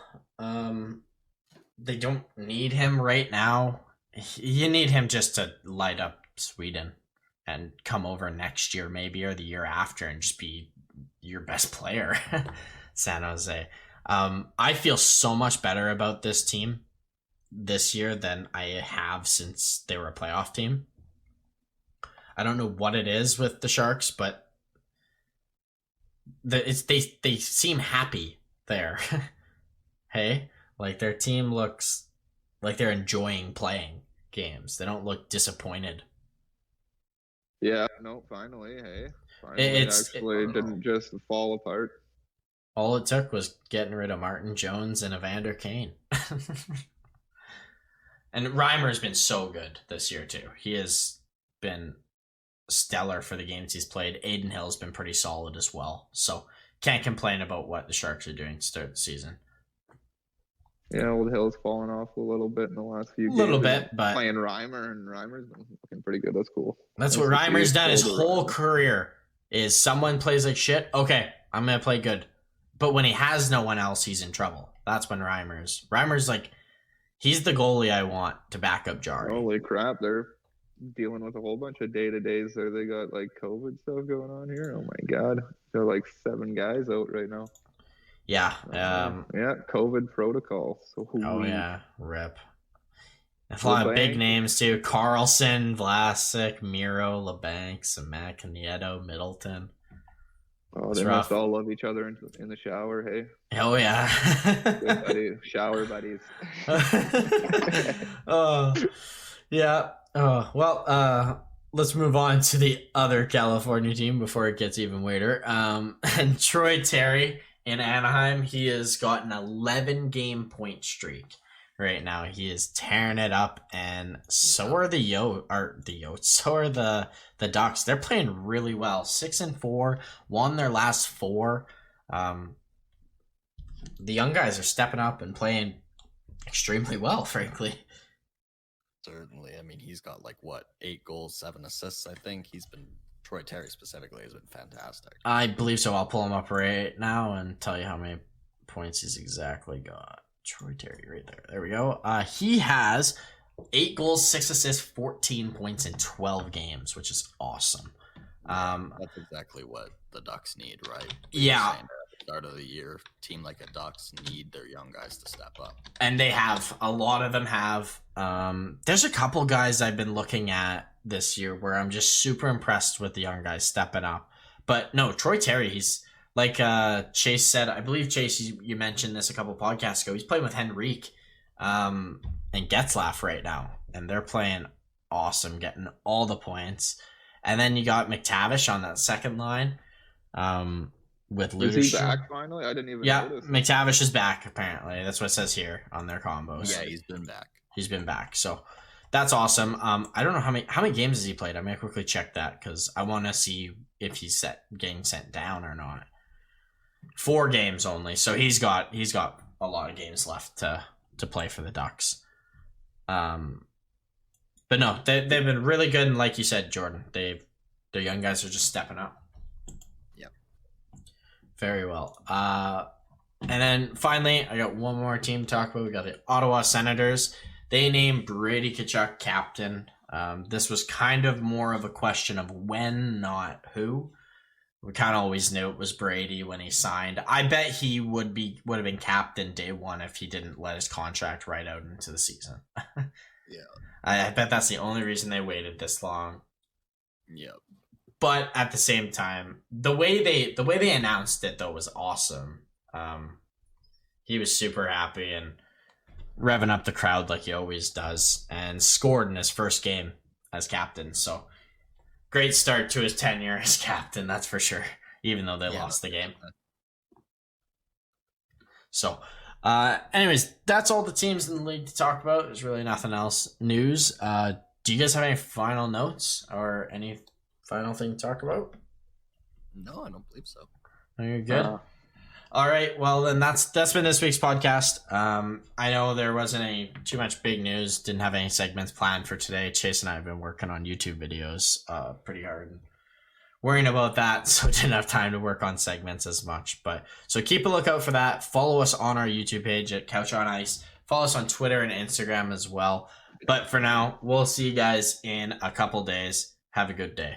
They don't need him right now. You need him just to light up Sweden and come over next year maybe or the year after and just be your best player. San Jose. I feel so much better about this team this year than I have since they were a playoff team. I don't know what it is with the Sharks, but they seem happy there. Hey, like their team looks like they're enjoying playing games. They don't look disappointed. Yeah, no, finally, hey. Finally, it didn't just fall apart. All it took was getting rid of Martin Jones and Evander Kane. And Reimer's been so good this year, too. He has been stellar for the games he's played. Aiden Hill's been pretty solid as well. So can't complain about what the Sharks are doing to start the season. Yeah, old Hill's fallen off a little bit in the last few games. A little bit, but playing Reimer, and Reimer's been looking pretty good. That's cool. That's what Reimer's done his whole career is someone plays like shit. Okay, I'm going to play good. But when he has no one else, he's in trouble. That's when Reimer's like, he's the goalie I want to back up Jari. Holy crap, they're dealing with a whole bunch of day-to-days there. They got like COVID stuff going on here. Oh my god, they're like 7 guys out right now. Yeah. Yeah, COVID protocol. So oh yeah, rip. A lot of big names too: Carlson, Vlasic, Miro, LeBanc, Samek, Nieto, Middleton. Oh, they must all love each other in the shower, hey? Oh yeah. Good buddy, shower buddies. Oh yeah. Oh, well, let's move on to the other California team before it gets even weirder. And Troy Terry in Anaheim, he has got an 11-game point streak right now. He is tearing it up, and so are so are the Ducks. They're playing really well. 6-4, won their last 4. The young guys are stepping up and playing extremely well, frankly. Certainly. I mean, he's got 8 goals, 7 assists, I think. He's been Troy Terry specifically has been fantastic. I believe so. I'll pull him up right now and tell you how many points he's exactly got. Troy Terry, right there. There we go. He has 8 goals, 6 assists, 14 points in 12 games, which is awesome. That's exactly what the Ducks need, right? Yeah. At the start of the year, team like a Ducks need their young guys to step up. And they have. A lot of them have. There's a couple guys I've been looking at this year where I'm just super impressed with the young guys stepping up. But no, Troy Terry, he's like Chase said, I believe Chase, you mentioned this a couple podcasts ago. He's playing with Henrique and Getzlaff right now. And they're playing awesome, getting all the points. And then you got McTavish on that second line with Luderstrom. Is he back finally? I didn't even notice. McTavish is back, apparently. That's what it says here on their combos. Yeah, he's been back. He's been back. So that's awesome. I don't know how many games has he played. I'm going to quickly check that because I want to see if he's getting sent down or not. 4 games only. So he's got a lot of games left to play for the Ducks. But no, they've been really good, and like you said, Jordan, their young guys are just stepping up. Yep. Very well. And then finally, I got one more team to talk about. We got the Ottawa Senators. They named Brady Tkachuk captain. This was kind of more of a question of when, not who. We kind of always knew it was Brady when he signed. I bet he would have been captain day one if he didn't let his contract right out into the season. Yeah. I bet that's the only reason they waited this long. Yep. But at the same time, the way they announced it though was awesome. He was super happy and revving up the crowd like he always does, and scored in his first game as captain. So great start to his tenure as captain, that's for sure. Even though they lost the game. So. Anyways, that's all the teams in the league to talk about. There's really nothing else news. Do you guys have any final notes or any final thing to talk about? No, I don't believe so. No, you're good. All right. Well, then that's been this week's podcast. I know there wasn't too much big news. Didn't have any segments planned for today. Chase and I have been working on YouTube videos pretty hard. Worrying about that, so didn't have time to work on segments as much. But so keep a lookout for that. Follow us on our YouTube page at Couch on Ice. Follow us on Twitter and Instagram as well. But for now, we'll see you guys in a couple days. Have a good day.